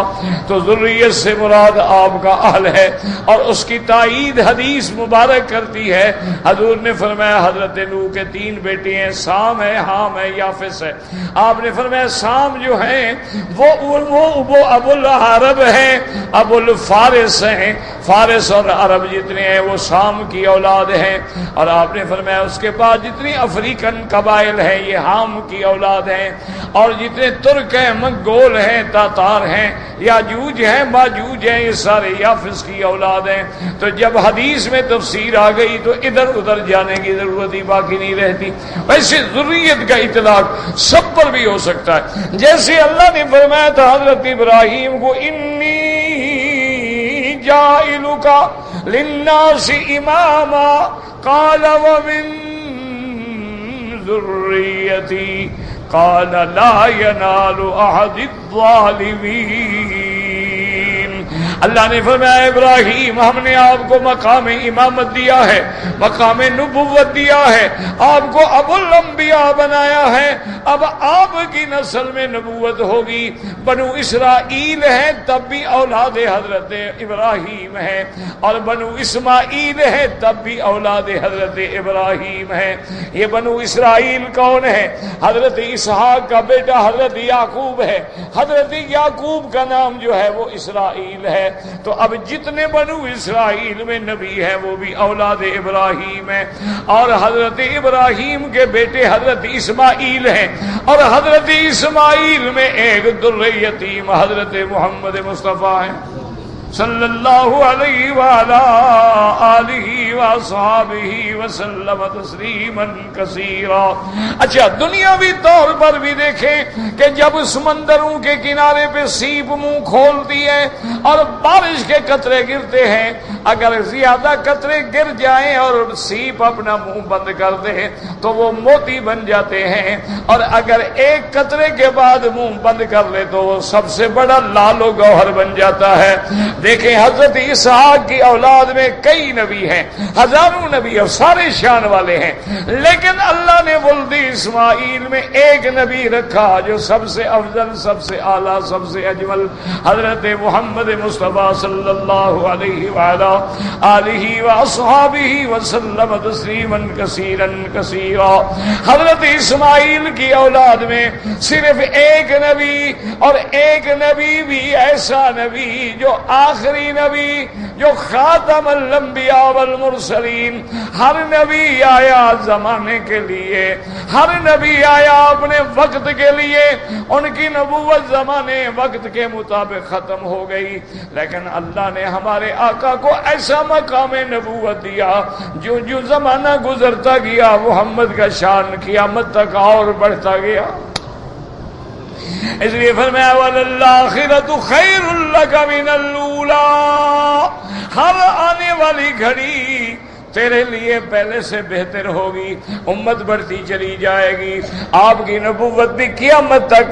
تو ذریت سے مراد آپ کا اہل ہے، اور اس کی تائید حدیث مبارک کرتی ہے۔ حضور نے فرمایا حضرت نوح کے 3 بیٹے ہیں، سام ہے، حام ہے، یافس ہے۔ آپ نے فرمایا سام جو ہیں وہ ابو العرب ہیں، ابو الفارس ہیں، فارس اور عرب جتنے ہیں وہ سام کی اولاد ہیں۔ اور آپ نے فرمایا اس کے بعد جتنی افریقن قبائل ہیں یہ حام کی اولاد ہیں، اور جتنے ترک ہیں، منگول ہیں، تاتار ہیں، یاجوج ہیں، ماجوج ہیں، یہ سارے یافس کی اولاد ہیں۔ تو جب حدیث میں تفسیر آ گئی تو ادھر ادھر جانے کی ضرورت ہی باقی نہیں رہتی۔ ویسے ذریت کا اطلاق سب پر بھی ہو سکتا ہے، جیسے اللہ نے فرمایا تھا حضرت ابراہیم کو انی جاعلک للناس اماما قال ومن ذریتی قال لا ینال احد الظالمین۔ اللہ نے فرمایا ابراہیم ہم نے آپ کو مقام امامت دیا ہے، مقام نبوت دیا ہے، آپ کو ابو الانبیاء بنایا ہے۔ اب آپ کی نسل میں نبوت ہوگی۔ بنو اسرائیل ہیں تب بھی اولاد حضرت ابراہیم ہیں، اور بنو اسماعیل ہیں تب بھی اولاد حضرت ابراہیم ہیں۔ یہ بنو اسرائیل کون ہے؟ حضرت اسحاق کا بیٹا حضرت یعقوب ہے۔ حضرت یعقوب کا نام جو ہے وہ اسرائیل ہے۔ تو اب جتنے بنو اسرائیل میں نبی ہیں وہ بھی اولاد ابراہیم ہیں، اور حضرت ابراہیم کے بیٹے حضرت اسماعیل ہیں، اور حضرت اسماعیل میں ایک در یتیم حضرت محمد مصطفیٰ ہیں صلی اللہ علیہ وآلہ آلہ واصحابہ وسلم تسلیما کثیرا۔ اچھا دنیاوی طور پر بھی دیکھیں کہ جب سمندروں کے کنارے پہ سیپ منہ کھولتی ہے اور بارش کے قطرے گرتے ہیں، اگر زیادہ قطرے گر جائیں اور سیپ اپنا منہ بند کر دے تو وہ موتی بن جاتے ہیں، اور اگر ایک قطرے کے بعد منہ بند کر لے تو وہ سب سے بڑا لال و گوہر بن جاتا ہے۔ دیکھیں حضرت اسحاق کی اولاد میں کئی نبی ہیں، ہزاروں نبی اور سارے شان والے ہیں، لیکن اللہ نے ولد اسماعیل میں ایک نبی رکھا جو سب سے افضل، سب سے اعلیٰ، سب سے اجمل، حضرت محمد مصطفیٰ صلی اللہ علیہ وآلہ آلہ واصحابہ وسلم تسلیما کثیرا کثیرا۔ حضرت اسماعیل کی اولاد میں صرف ایک نبی، اور ایک نبی بھی ایسا نبی جو آخری نبی، جو خاتم الانبیاء والمرسلین۔ ہر نبی آیا زمانے کے لیے، ہر نبی آیا اپنے وقت کے لیے، ان کی نبوت زمانے وقت کے مطابق ختم ہو گئی، لیکن اللہ نے ہمارے آقا کو ایسا مقام نبوت دیا جو جو زمانہ گزرتا گیا محمد کا شان قیامت تک اور بڑھتا گیا۔ اس لیے فرمایا وَلَلْآخِرَةُ خَيْرٌ لَكَ مِنَ الْأُولَىٰ، ہر آنے والی گھڑی تیرے لیے پہلے سے بہتر ہوگی، امت بڑھتی چلی جائے گی، آپ کی نبوت بھی قیامت تک،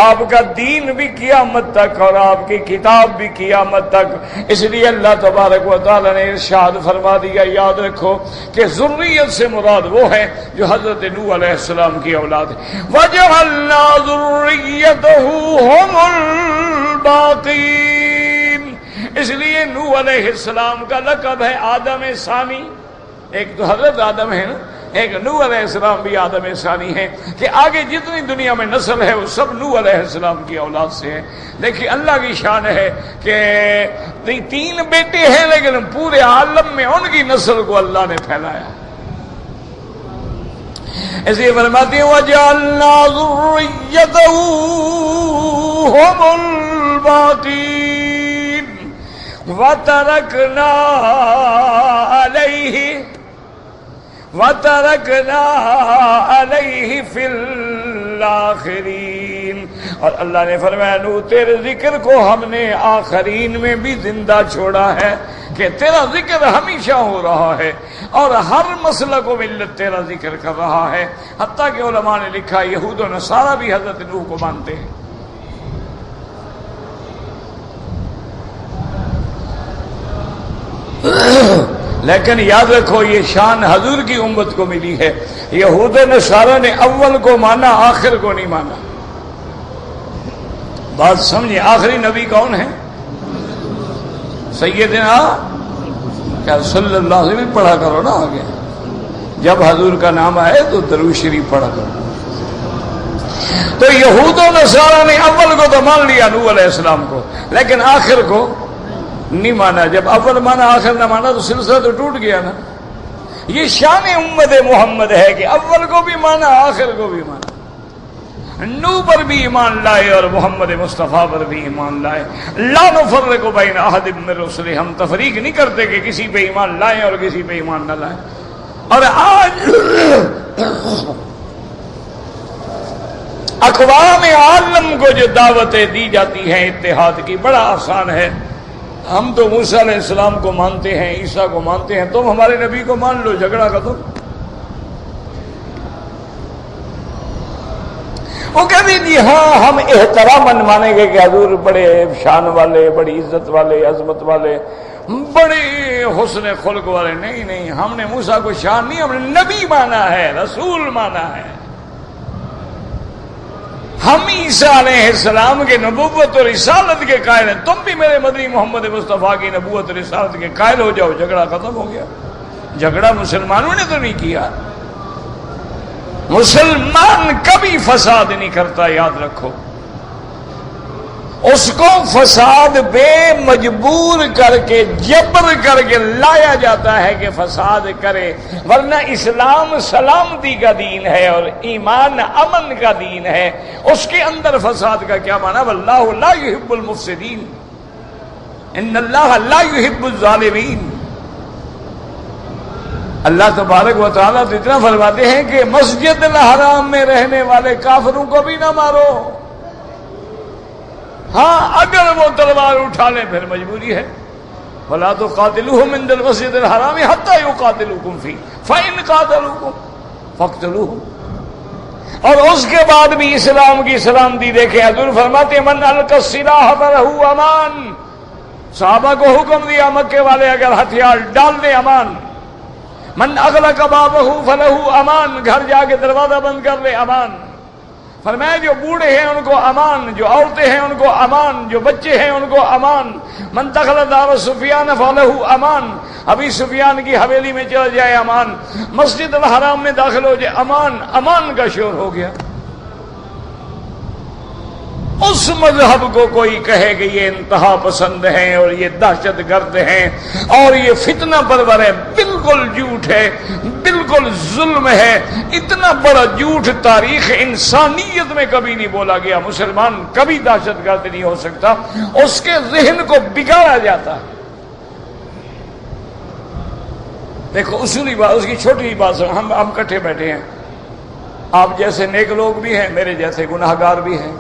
آپ کا دین بھی قیامت تک، اور آپ کی کتاب بھی قیامت تک۔ اس لیے اللہ تبارک و تعالی نے ارشاد فرما دیا، یاد رکھو کہ ذریت سے مراد وہ ہے جو حضرت نوح علیہ السلام کی اولاد ہے۔ وَجَعَلْنَا ذُرِّيَّتَهُ هُمُ الْبَاقِينَ، اس لیے نوح علیہ السلام کا لقب ہے آدم ثانی۔ ایک تو حضرت آدم ہے نا، ایک نوح علیہ السلام بھی آدم ثانی ہے، کہ آگے جتنی دنیا میں نسل ہے وہ سب نوح علیہ السلام کی اولاد سے ہے۔ دیکھیے اللہ کی شان ہے کہ تین بیٹے ہیں لیکن پورے عالم میں ان کی نسل کو اللہ نے پھیلایا۔ ایسے فرماتے ہیں وَجَعَلْنَا ذُرِّيَّتَهُ هُمُ الْبَاقِينَ وَتَرَكْنَا عَلَيْهِ فِي الْآخِرِينَ، اور اللہ نے فرمایا نو تیرے ذکر کو ہم نے آخرین میں بھی زندہ چھوڑا ہے، کہ تیرا ذکر ہمیشہ ہو رہا ہے اور ہر مسلک و ملت تیرا ذکر کر رہا ہے، حتیٰ کہ علماء نے لکھا یہود و نصارہ بھی حضرت نوح کو مانتے ہیں۔ لیکن یاد رکھو یہ شان حضور کی امت کو ملی ہے، یہود و نصارہ نے اول کو مانا آخر کو نہیں مانا۔ بات سمجھے، آخری نبی کون ہے؟ سیدنا کیا صلی اللہ علیہ وسلم پڑھا کرو نا آگے، جب حضور کا نام آئے تو درود شریف پڑھا کرو۔ تو یہود و نصارہ نے اول کو تو مان لیا نوح علیہ السلام کو، لیکن آخر کو نہیں مانا۔ جب اول مانا آخر نہ مانا تو سلسلہ تو ٹوٹ گیا نا۔ یہ شان امت محمد ہے کہ اول کو بھی مانا آخر کو بھی مانا، نوح پر بھی ایمان لائے اور محمد مصطفیٰ پر بھی ایمان لائے۔ لا نفرق بین احد من رسلہ، ہم تفریق نہیں کرتے کہ کسی پہ ایمان لائیں اور کسی پہ ایمان نہ لائیں۔ اور آج اقوام عالم کو جو دعوتیں دی جاتی ہیں اتحاد کی، بڑا آسان ہے۔ ہم تو موسیٰ علیہ السلام کو مانتے ہیں، عیسیٰ کو مانتے ہیں، تم ہمارے نبی کو مان لو، جھگڑا ختم۔ وہ کہتے جی ہاں ہم احتراماً مانیں گے کہ حضور بڑے شان والے، بڑی عزت والے، عظمت والے، بڑے حسن خلق والے۔ نہیں نہیں، ہم نے موسیٰ کو شان نہیں، ہم نے نبی مانا ہے، رسول مانا ہے۔ ہم عیسیٰ علیہ السلام کے نبوت اور رسالت کے قائل ہیں، تم بھی میرے مدنی محمد مصطفیٰ کی نبوت اور رسالت کے قائل ہو جاؤ، جھگڑا ختم ہو گیا۔ جھگڑا مسلمانوں نے تو نہیں کیا، مسلمان کبھی فساد نہیں کرتا، یاد رکھو۔ اس کو فساد بے مجبور کر کے، جبر کر کے لایا جاتا ہے کہ فساد کرے، ورنہ اسلام سلامتی کا دین ہے اور ایمان امن کا دین ہے۔ اس کے اندر فساد کا کیا معنی؟ واللہ لا يحب المفسدین، ان اللہ لا يحب الظالمین۔ اللہ تبارک و تعالیٰ تو اتنا فرماتے ہیں کہ مسجد الحرام میں رہنے والے کافروں کو بھی نہ مارو. ہاں اگر وہ تلوار اٹھا لیں پھر مجبوری ہے. وَلَا تُقَاتِلُوهُمْ عِنْدَ الْمَسْجِدِ الْحَرَامِ حَتَّى يُقَاتِلُوكُمْ فِيهِ فَإِنْ قَاتَلُوكُمْ فَاقْتُلُوهُمْ. اور اس کے بعد بھی اسلام کی سلامتی دیکھیں. حضور فرماتے ہیں من ألقى السلاح فله امان. صحابہ کو حکم دیا مکے والے اگر ہتھیار ڈال دیں امان. من اغلق بابه فله امان. گھر جا کے دروازہ بند کر لے امان. فرمایا جو بوڑھے ہیں ان کو امان, جو عورتیں ہیں ان کو امان, جو بچے ہیں ان کو امان. من دخل دار سفیان فله امان. ابھی سفیان کی حویلی میں چلا جائے امان. مسجد الحرام میں داخل ہو جائے امان. امان کا شور ہو گیا. اس مذہب کو کوئی کہے کہ یہ انتہا پسند ہیں اور یہ دہشت گرد ہیں اور یہ فتنہ پرور ہے, بالکل جھوٹ ہے, بالکل ظلم ہے. اتنا بڑا جھوٹ تاریخ انسانیت میں کبھی نہیں بولا گیا. مسلمان کبھی دہشت گرد نہیں ہو سکتا. اس کے ذہن کو بگاڑا جاتا ہے. دیکھو اصولی بات, اس کی چھوٹی بات, ہم اکٹھے بیٹھے ہیں. آپ جیسے نیک لوگ بھی ہیں, میرے جیسے گناہگار بھی ہیں.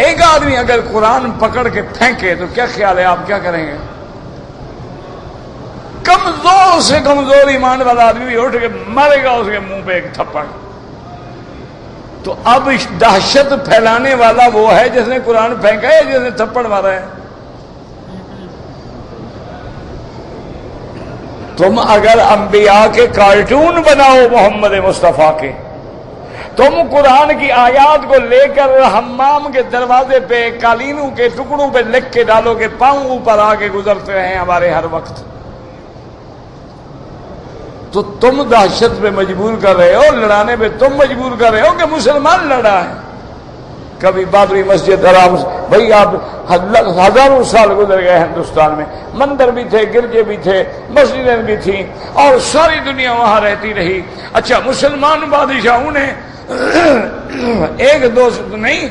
ایک آدمی اگر قرآن پکڑ کے پھینکے تو کیا خیال ہے آپ کیا کریں گے؟ کمزور سے کمزور ایمان والا آدمی بھی اٹھ کے مارے گا اس کے منہ پہ ایک تھپڑ. تو اب دہشت پھیلانے والا وہ ہے جس نے قرآن پھینکا ہے, جس نے تھپڑ مارا ہے. تم اگر انبیاء کے کارٹون بناؤ محمد مصطفیٰ کے, تم قرآن کی آیات کو لے کر حمام کے دروازے پہ قالینوں کے ٹکڑوں پہ لکھ کے ڈالو کہ پاؤں اوپر آ کے گزرتے ہیں ہمارے ہر وقت, تو تم دہشت پہ مجبور کر رہے ہو, لڑانے پہ تم مجبور کر رہے ہو کہ مسلمان لڑا ہے. کبھی بابری مسجد حرام, بھائی آپ ہزاروں سال گزر گئے ہندوستان میں, مندر بھی تھے, گرجے بھی تھے, مسجدیں بھی تھیں, اور ساری دنیا وہاں رہتی رہی. اچھا مسلمان بادشاہوں نے ایک دو نہیں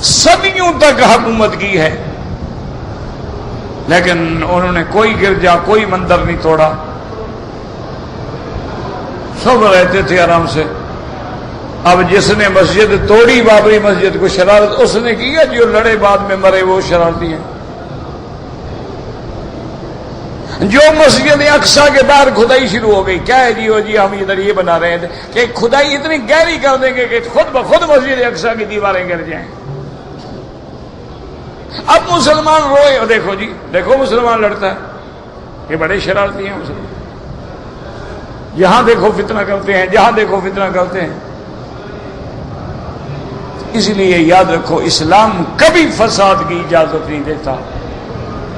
صدیوں تک حکومت کی ہے, لیکن انہوں نے کوئی گرجا کوئی مندر نہیں توڑا. سب رہتے تھے آرام سے. اب جس نے مسجد توڑی بابری مسجد کو, شرارت اس نے کی ہے, جو لڑے بعد میں مرے وہ شرارتی ہیں. جو مسجد اقصی کے باہر کھدائی شروع ہو گئی, کیا ہے جی ہم ادھر یہ بنا رہے ہیں کہ کھدائی اتنی گہری کر دیں گے کہ خود بخود مسجد اقصی کی دیواریں گر جائیں. اب مسلمان روئے, دیکھو جی دیکھو مسلمان لڑتا ہے, یہ بڑے شرارتی ہیں مسلمان. یہاں دیکھو فتنہ کرتے ہیں, جہاں دیکھو فتنہ کرتے ہیں. اس لیے یاد رکھو اسلام کبھی فساد کی اجازت نہیں دیتا.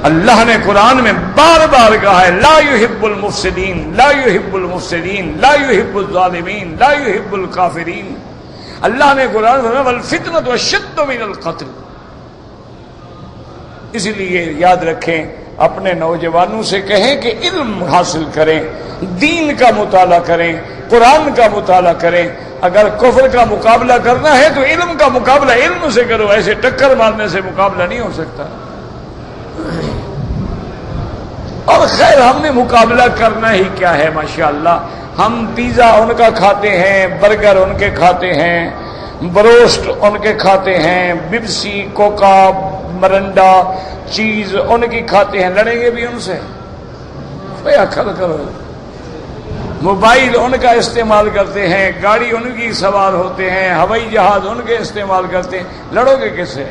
اللہ نے قرآن میں بار بار کہا ہے لا يحب المفسدین, لا يحب المفسدین, لا يحب الظالمین, لا يحب الکافرین. اللہ نے قرآن میں والفتنۃ اشد من القتل. اس لیے یاد رکھیں, اپنے نوجوانوں سے کہیں کہ علم حاصل کریں, دین کا مطالعہ کریں, قرآن کا مطالعہ کریں. اگر کفر کا مقابلہ کرنا ہے تو علم کا مقابلہ علم سے کرو, ایسے ٹکر مارنے سے مقابلہ نہیں ہو سکتا. اور خیر ہم نے مقابلہ کرنا ہی کیا ہے, ماشاءاللہ. ہم پیزا ان کا کھاتے ہیں, برگر ان کے کھاتے ہیں, بروسٹ ان کے کھاتے ہیں, بپسی, کوکا, مرنڈا, چیز ان کی کھاتے ہیں. لڑیں گے بھی ان سے؟ عقل کرو. موبائل ان کا استعمال کرتے ہیں, گاڑی ان کی سوار ہوتے ہیں, ہوائی جہاز ان کے استعمال کرتے ہیں. لڑو گے کس سے؟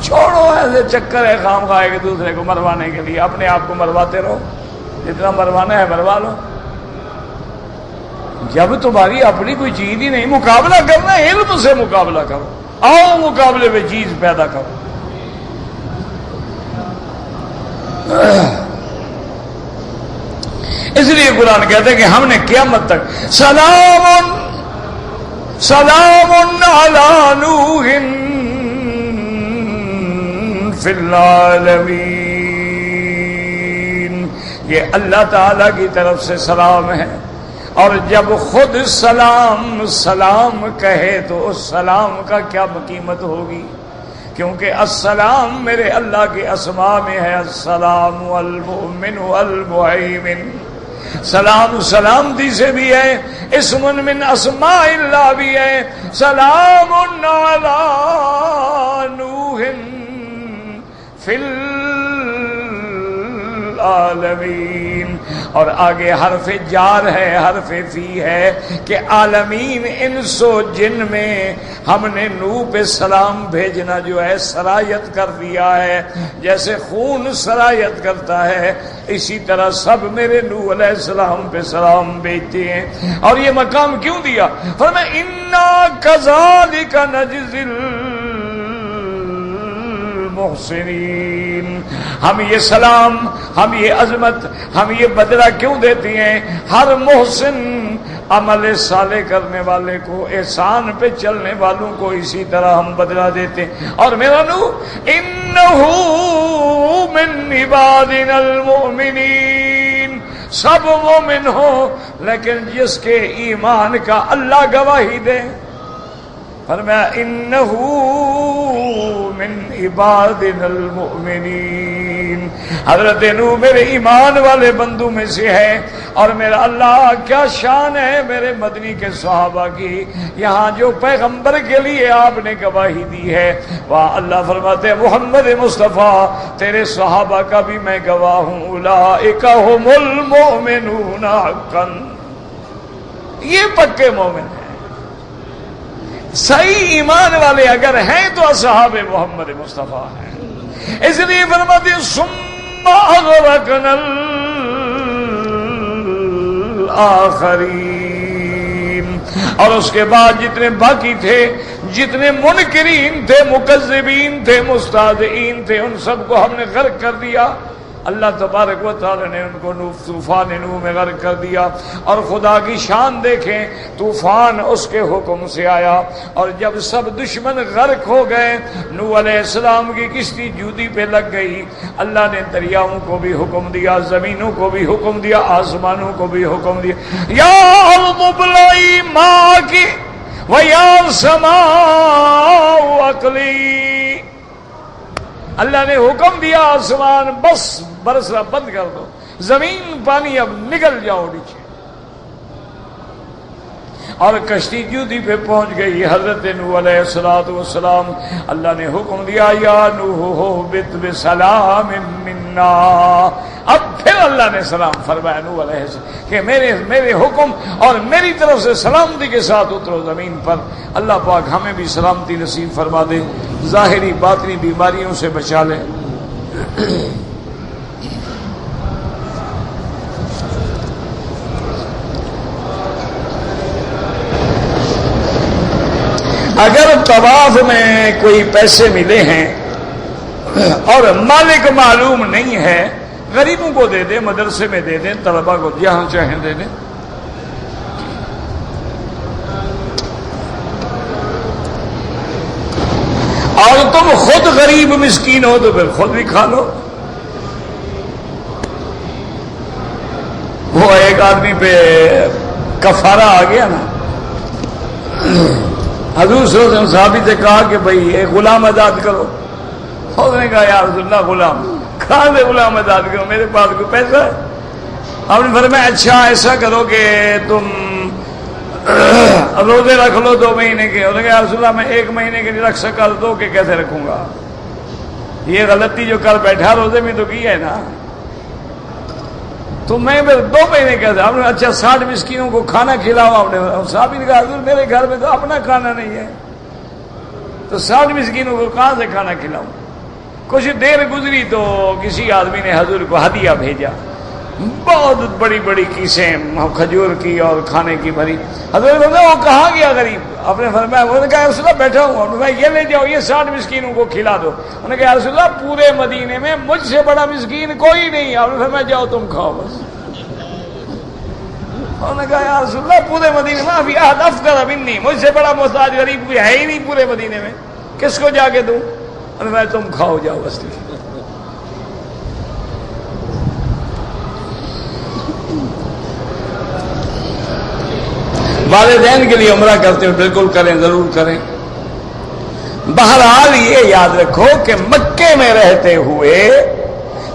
چھوڑو ایسے چکر ہے خام خواہ ایک دوسرے کو مروانے کے لیے. اپنے آپ کو مرواتے رہو, جتنا مروانا ہے مروا لو. جب تمہاری اپنی کوئی چیز ہی نہیں, مقابلہ کرنا ہے علم سے مقابلہ کرو. آؤ مقابلے میں چیز پیدا کرو. اس لیے قرآن کہتے ہیں کہ ہم نے قیامت تک سلام سلام علی نوح فی العالمین, یہ اللہ تعالی کی طرف سے سلام ہے. اور جب خود سلام سلام کہے تو اس سلام کا کیا قیمت ہوگی. کیونکہ السلام میرے اللہ کے اسماء میں ہے، السلام المؤمن المہیمن. سلام سلامتی سے بھی ہے، اسم من اسماء اللہ بھی ہے. سلام علی نوح فی العالمین. اور آگے حرف جار ہے، حرف فی ہے کہ عالمین انس و جن میں ہم نے نوح پہ سلام بھیجنا جو ہے سرایت کر دیا ہے. جیسے خون سرایت کرتا ہے اسی طرح سب میرے نوح علیہ السلام پہ سلام بھیجتے ہیں. اور یہ مقام کیوں دیا؟ فرمایا انا کذالک نجزی المحسنین. ہم یہ سلام، ہم یہ عظمت، ہم یہ بدلہ کیوں دیتی ہیں؟ ہر محسن عمل صالح کرنے والے کو، احسان پہ چلنے والوں کو اسی طرح ہم بدلہ دیتے ہیں. اور میرا نوح انہ من عبادنا المؤمنین، سب مومن ہو لیکن جس کے ایمان کا اللہ گواہی دے. فرمایا انہ من عبادنا المؤمنین، حضرت نوح میرے ایمان والے بندوں میں سے ہے. اور میرا اللہ کیا شان ہے میرے مدنی کے صحابہ کی، یہاں جو پیغمبر کے لیے آپ نے گواہی دی ہے وہاں اللہ فرماتے ہیں محمد مصطفیٰ تیرے صحابہ کا بھی میں گواہ ہوں. اولئک هم المؤمنون حقا، یہ پکے مومن ہیں. صحیح ایمان والے اگر ہیں تو اصحاب محمد مصطفیٰ ہیں. اس لیے فرماتے ہیں ثم اغرقنا الآخرین، اور اس کے بعد جتنے باقی تھے، جتنے منکرین تھے، مکذبین تھے، مستہزئین تھے، ان سب کو ہم نے غرق کر دیا. اللہ تبارک و تعالی نے ان کو طوفان نوح میں غرق کر دیا. اور خدا کی شان دیکھیں، طوفان اس کے حکم سے آیا. اور جب سب دشمن غرق ہو گئے، نوح علیہ السلام کی کشتی جودی پہ لگ گئی. اللہ نے دریاؤں کو بھی حکم دیا، زمینوں کو بھی حکم دیا، آسمانوں کو بھی حکم دیا، یا ارض ابلعی ماءک ویا سماء اقلعی. اللہ نے حکم دیا آسمان بس برسنا بند کر دو، زمین پانی اب نکل جاؤ نیچے. اور کشتی جودی پہ پہنچ گئی. حضرت نوح علیہ السلام اللہ نے حکم دیا یا نوح اہبط بسلام منا. اب پھر اللہ نے سلام فرمایا نوح علیہ السلام کہ میرے حکم اور میری طرف سے سلامتی کے ساتھ اترو زمین پر. اللہ پاک ہمیں بھی سلامتی نصیب فرما دے، ظاہری باطنی بیماریوں سے بچا لے. اگر طواف میں کوئی پیسے ملے ہیں اور مالک معلوم نہیں ہے، غریبوں کو دے دیں، مدرسے میں دے دیں، طلبا کو جہاں چاہیں دے دیں. اور تم خود غریب مسکین ہو تو پھر خود بھی کھا لو. وہ ایک آدمی پہ کفارہ آ گیا نا، حضور صلی اللہ علیہ وسلم صحابی سے کہا کہ بھئی ایک غلام آزاد کرو. اس نے کہا یا رسول اللہ غلام کہاں سے غلام آزاد کرو، میرے پاس کوئی پیسہ ہے. آپ نے فرمایا اچھا ایسا کرو کہ تم روزے رکھ لو 2 مہینے کے. انہوں نے کہا رسول اللہ میں 1 مہینے کے لیے رکھ سکا تو کہ کیسے رکھوں گا، یہ غلطی جو کل بیٹھا روزے میں تو کی ہے نا، تو میں 2 مہینے کیسے. آپ نے اچھا 60 مسکینوں کو کھانا کھلاؤ. آپ نے صحابی نے کہا حضور میرے گھر میں تو اپنا کھانا نہیں ہے تو 60 مسکینوں کو کہاں سے کھانا کھلاؤں. کچھ دیر گزری تو کسی آدمی نے حضور کو ہدیہ بھیجا، بہت بڑی بڑی کیسیں کھجور کی اور کھانے کی بھری. حضرت نے وہ کہاں گیا غریب؟ آپ نے فرمایا وہ نے کہا رسول اللہ بیٹھا ہوں. آپ نے یہ لے جاؤ یہ 60 مسکینوں کو کھلا دو. انہوں نے کہا رسول اللہ پورے مدینے میں مجھ سے بڑا مسکین کوئی نہیں. آپ نے فرمایا جاؤ تم کھاؤ بس. انہوں نے کہا یا رسول اللہ پورے مدینے میں ابھی افقر منی، مجھ سے بڑا محتاج غریب بھی ہے ہی نہیں پورے مدینے میں، کس کو جا کے دوں. انہوں نے کہا تم کھاؤ جاؤ بس. والدین کے لیے عمرہ کرتے ہو بالکل کریں، ضرور کریں. بہرحال یہ یاد رکھو کہ مکے میں رہتے ہوئے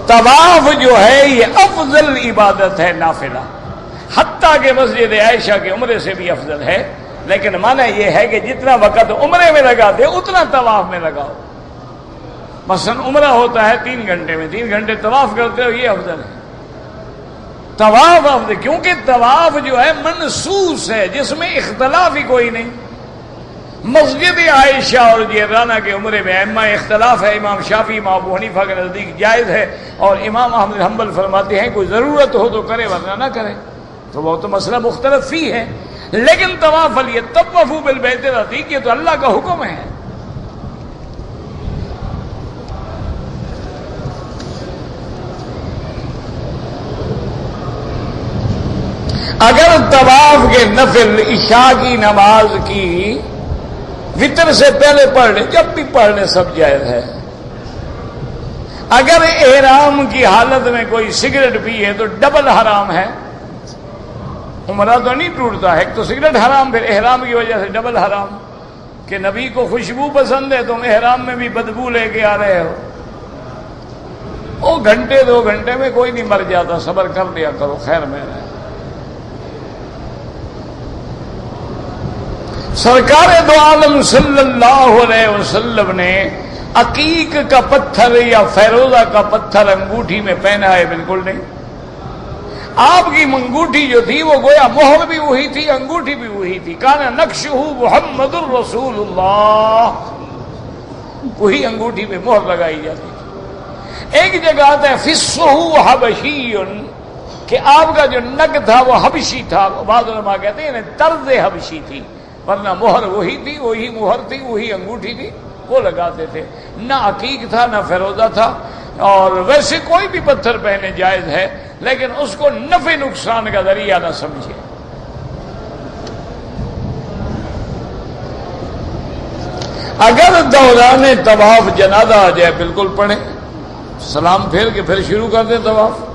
طواف جو ہے یہ افضل عبادت ہے نافلہ، حتیٰ کہ مسجد عائشہ کے عمرے سے بھی افضل ہے، لیکن معنی یہ ہے کہ جتنا وقت عمرے میں لگاتے اتنا طواف میں لگاؤ۔ مثلا عمرہ ہوتا ہے 3 گھنٹے میں، 3 گھنٹے طواف کرتے ہو، یہ افضل ہے۔ طواف افضل کیونکہ طواف جو ہے منصوص ہے، جس میں اختلاف ہی کوئی نہیں۔ مسجد عائشہ اور جیرانہ کے عمرے میں ائمہ اختلاف ہے، امام شافعی امام ابو حنیفہ کے نزدیک جائز ہے، اور امام احمد بن حنبل فرماتے ہیں کوئی ضرورت ہو تو کرے ورنہ نہ کرے، تو وہ تو مسئلہ مختلف ہی ہے۔ لیکن طواف فلیطوفوا بالبیت العتیق یہ تو اللہ کا حکم ہے۔ اگر طواف کے نفل عشاء کی نماز کی وتر سے پہلے پڑھ لیں، جب بھی پڑھ لیں سب جائز ہے۔ اگر احرام کی حالت میں کوئی سگریٹ پیے تو ڈبل حرام ہے، عمرہ تو نہیں ٹوٹتا ہے، ایک تو سگریٹ حرام، پھر احرام کی وجہ سے ڈبل حرام، کہ نبی کو خوشبو پسند ہے تم احرام میں بھی بدبو لے کے آ رہے ہو۔ وہ گھنٹے 2 گھنٹے میں کوئی نہیں مر جاتا، صبر کر لیا کرو، خیر میں رہے۔ سرکار دو عالم صلی اللہ علیہ وسلم نے عقیق کا پتھر یا فیروزہ کا پتھر انگوٹھی میں پہنا ہے؟ بالکل نہیں۔ آپ کی انگوٹھی جو تھی وہ گویا مہر بھی وہی تھی، انگوٹھی بھی وہی تھی، کان نقشہ محمد الرسول اللہ، وہی انگوٹھی پہ مہر لگائی جاتی تھی۔ ایک جگہ آتا ہے فصہ حبشی، کہ آپ کا جو نگ تھا وہ حبشی تھا، بعض علماء کہتے ہیں طرز حبشی تھی، ورنہ مہر وہی تھی، وہی مہر تھی، وہی انگوٹھی تھی، وہ لگاتے تھے۔ نہ عقیق تھا نہ فیروزہ تھا، اور ویسے کوئی بھی پتھر پہنے جائز ہے، لیکن اس کو نفع نقصان کا ذریعہ نہ سمجھے۔ اگر دوران طواف جنازہ آ جائے بالکل پڑھیں، سلام پھیر کے پھر شروع کر دیں طواف۔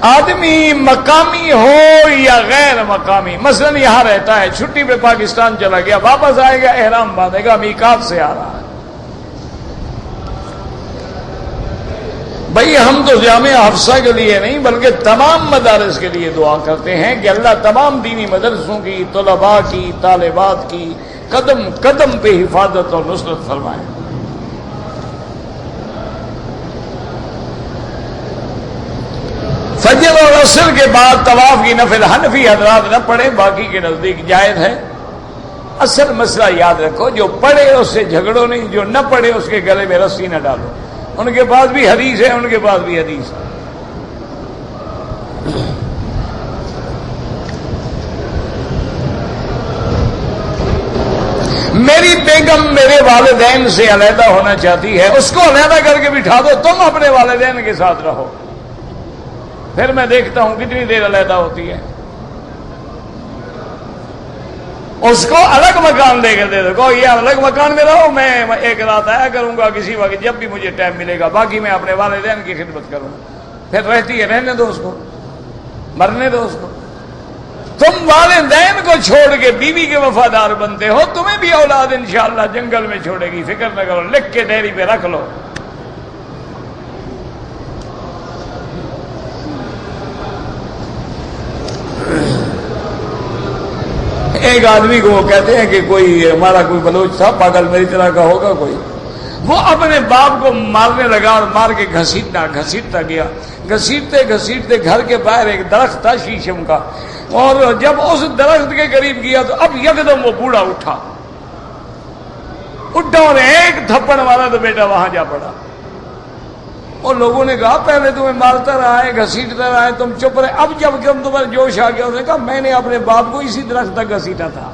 آدمی مقامی ہو یا غیر مقامی، مثلا یہاں رہتا ہے، چھٹی پہ پاکستان چلا گیا، واپس آئے گا احرام باندھے گا، میقات سے آ رہا ہے۔ بھئی ہم تو جامعہ حفصہ کے لیے نہیں بلکہ تمام مدارس کے لیے دعا کرتے ہیں کہ اللہ تمام دینی مدرسوں کی، طلباء کی، طالبات کی قدم قدم پہ حفاظت اور نصرت فرمائیں۔ فجر اور عصر کے بعد طواف کی نفل حنفی حضرات نہ پڑھیں، باقی کے نزدیک جائز ہے۔ اصل مسئلہ یاد رکھو، جو پڑھے اس سے جھگڑو نہیں، جو نہ پڑھے اس کے گلے میں رسی نہ ڈالو۔ ان کے پاس بھی حدیث ہے، ان کے پاس بھی حدیث ہے۔ میری بیگم میرے والدین سے علیحدہ ہونا چاہتی ہے، اس کو علیحدہ کر کے بٹھا دو، تم اپنے والدین کے ساتھ رہو، پھر میں دیکھتا ہوں کتنی دیر علیحدہ ہوتی ہے۔ اس کو الگ مکان دے کے دے دو، یہ الگ مکان میں رہو، میں ایک رات آیا کروں گا کسی وقت جب بھی مجھے ٹائم ملے گا، باقی میں اپنے والدین کی خدمت کروں۔ پھر رہتی ہے، رہنے دو اس کو، مرنے دو اس کو۔ تم والدین کو چھوڑ کے بیوی کے وفادار بنتے ہو، تمہیں بھی اولاد انشاءاللہ جنگل میں چھوڑے گی، فکر نہ کرو، لکھ کے ڈیری پہ رکھ لو۔ ایک آدمی کو وہ کہتے ہیں کہ کوئی ہمارا کوئی بلوچ تھا، پاگل میری طرح کا ہوگا کوئی، وہ اپنے باپ کو مارنے لگا اور مار کے گھسیٹتا گیا، گھسیٹتے گھسیٹتے گھر کے باہر ایک درخت تھا شیشم کا، اور جب اس درخت کے قریب گیا تو اب یکدم وہ بوڑھا اٹھا اور ایک تھپڑ مارا تو بیٹا وہاں جا پڑا۔ اور لوگوں نے کہا پہلے تمہیں مارتا رہا ہے، گھسیٹتا رہا ہے، تم چپ رہے، اب جب تمہیں جوش آ گیا، انہوں نے کہا میں نے اپنے باپ کو اسی درخت تک گھسیٹا تھا،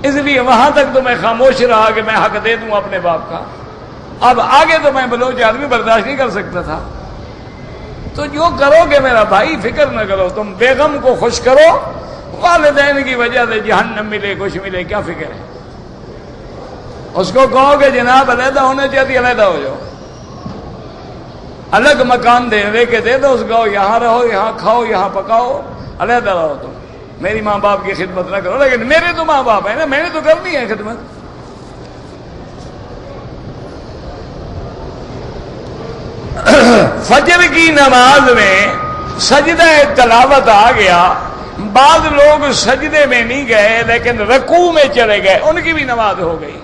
اس لیے وہاں تک تو میں خاموش رہا کہ میں حق دے دوں اپنے باپ کا، اب آگے تو میں بلوچ آدمی برداشت نہیں کر سکتا تھا۔ تو جو کرو گے میرا بھائی فکر نہ کرو، تم بیگم کو خوش کرو، والدین کی وجہ سے جہنم ملے کچھ ملے کیا فکر ہے۔ اس کو کہو کہ جناب علیحدہ ہونا چاہتی، علیحدہ ہو جاؤ، الگ مکان دے کے دے دو، اس کو یہاں رہو، یہاں کھاؤ، یہاں پکاؤ، علیحدہ رہو تم۔ میری ماں باپ کی خدمت نہ کرو، لیکن میرے تو ماں باپ ہیں نا، میں نے تو کرنی ہے خدمت۔ فجر کی نماز میں سجدہ تلاوت آ گیا، بعض لوگ سجدے میں نہیں گئے لیکن رکوع میں چلے گئے، ان کی بھی نماز ہو گئی۔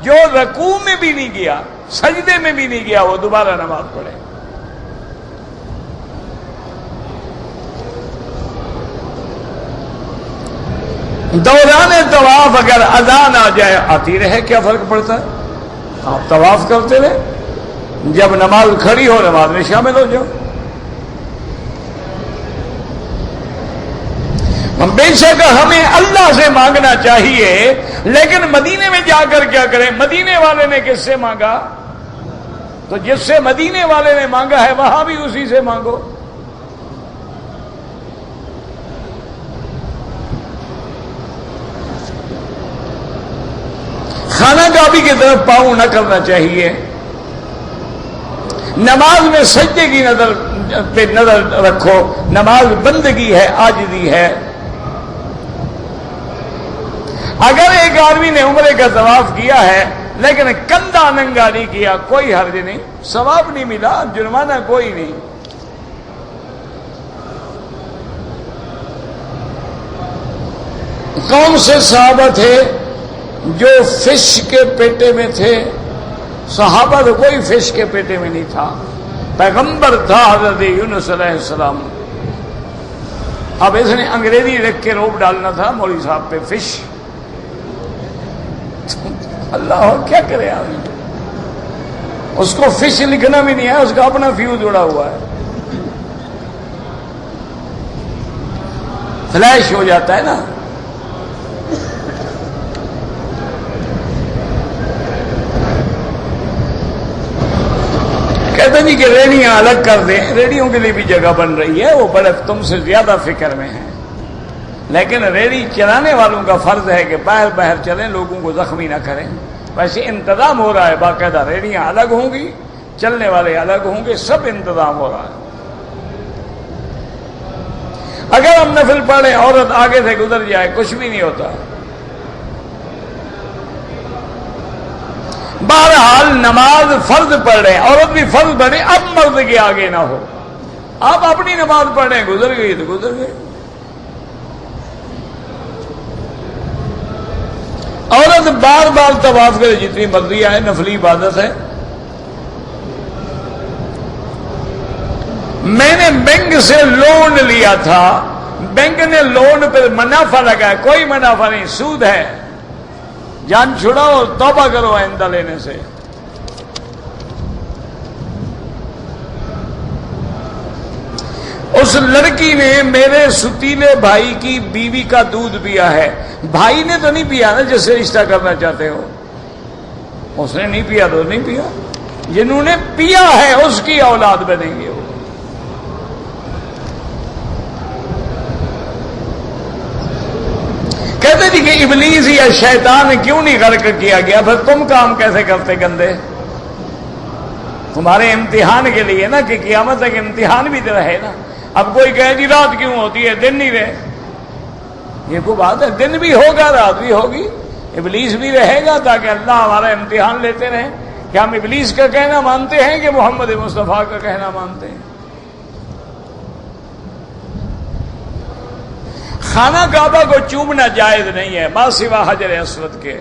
جو رکوع میں بھی نہیں گیا، سجدے میں بھی نہیں گیا، وہ دوبارہ نماز پڑھے۔ دوران طواف اگر اذان آ جائے آتی رہے، کیا فرق پڑتا ہے؟ آپ طواف کرتے رہے، جب نماز کھڑی ہو نماز میں شامل ہو جاؤ۔ بے شک ہمیں اللہ سے مانگنا چاہیے، لیکن مدینے میں جا کر کیا کریں؟ مدینے والے نے کس سے مانگا؟ تو جس سے مدینے والے نے مانگا ہے وہاں بھی اسی سے مانگو۔ خانہ کعبہ کی طرف پاؤں نہ کرنا چاہیے۔ نماز میں سجدے کی نظر پہ نظر رکھو، نماز بندگی ہے، عاجزی ہے۔ اگر ایک آدمی نے عمرے کا طواف کیا ہے لیکن کندھا ننگا نہیں کیا، کوئی حرج نہیں، ثواب نہیں ملا، جرمانہ کوئی نہیں۔ کون سے صحابہ تھے جو فش کے پیٹے میں تھے؟ صحابہ تو کوئی فش کے پیٹے میں نہیں تھا، پیغمبر تھا حضرت یونس علیہ السلام۔ اب اس نے انگریزی لکھ کے روپ ڈالنا تھا مولوی صاحب پہ، فش۔ اللہ کیا کرے آدمی، اس کو فش لکھنا بھی نہیں ہے، اس کا اپنا فیوز اڑا ہوا ہے، فلیش ہو جاتا ہے نا۔ کہتے نہیں کہ ریڑیاں الگ کر دیں، ریڑیوں کے لیے بھی جگہ بن رہی ہے، وہ بڑے تم سے زیادہ فکر میں ہیں، لیکن ریڑی چلانے والوں کا فرض ہے کہ باہر باہر چلیں، لوگوں کو زخمی نہ کریں۔ ویسے انتظام ہو رہا ہے باقاعدہ، ریڑیاں الگ ہوں گی، چلنے والے الگ ہوں گے، سب انتظام ہو رہا ہے۔ اگر ہم نفل پڑھیں، عورت آگے سے گزر جائے، کچھ بھی نہیں ہوتا۔ بہرحال نماز فرض پڑھ رہے ہیں، عورت بھی فرض پڑھے، اب مرد کے آگے نہ ہو، آپ اپنی نماز پڑھ رہے ہیں، گزر گئی تو گزر گئی۔ عورت بار بار طواف کرے، جتنی مرضی آئے، نفلی عبادت ہے۔ میں نے بینک سے لون لیا تھا، بینک نے لون پر منافع لگایا، کوئی منافع نہیں، سود ہے، جان چھڑاؤ اور توبہ کرو آئندہ لینے سے۔ اس لڑکی نے میرے ستیلے بھائی کی بیوی کا دودھ پیا ہے، بھائی نے تو نہیں پیا نا جس سے رشتہ کرنا چاہتے ہو، اس نے نہیں پیا تو نہیں پیا، جنہوں نے پیا ہے اس کی اولاد بنیں گے وہ۔ کہتے جی کہ ابلیس یا شیطان کیوں نہیں غرق کیا گیا؟ پھر تم کام کیسے کرتے گندے؟ تمہارے امتحان کے لیے نا، کہ قیامت تک امتحان بھی تو رہے نا۔ اب کوئی کہے جی رات کیوں ہوتی ہے، دن نہیں رہے، یہ کوئی بات ہے؟ دن بھی ہوگا، رات بھی ہوگی، ابلیس بھی رہے گا، تاکہ اللہ ہمارا امتحان لیتے رہیں کہ ہم ابلیس کا کہنا مانتے ہیں کہ محمد مصطفیٰ کا کہنا مانتے ہیں۔ خانہ کعبہ کو چومنا جائز نہیں ہے، ما سوا حجر اسود کے،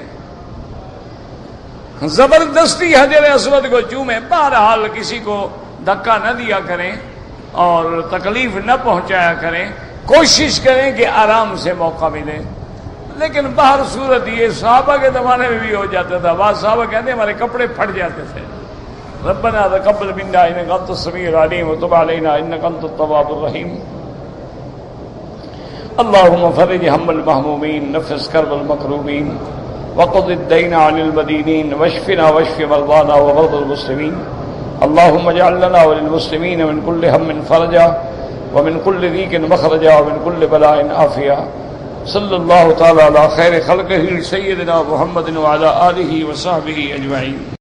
زبردستی حجر اسود کو چومیں، بہرحال کسی کو دھکا نہ دیا کریں اور تکلیف نہ پہنچایا کریں، کوشش کریں کہ آرام سے موقع ملے۔ لیکن باہر صورت یہ صحابہ کے زمانے میں بھی ہو جاتا تھا، بعض صحابہ کہتے ہیں ہمارے کپڑے پھٹ جاتے تھے۔ ربنا تقبل منا انک انت السمیع العلیم وتب علینا انک انت التواب الرحیم۔ اللهم فرج هم المهمومين، نفس كرب المكروبين، وقض الدين عن المدينين، واشفنا واشف مرضانا ومرضى المسلمين۔ اللهم اجعل لنا وللمسلمين من كل هم فرجا، ومن كل ضيق مخرجا، ومن كل بلاء عافيا۔ صلى الله تعالى على خير خلقه سيدنا محمد وعلى آله وصحبه أجمعين۔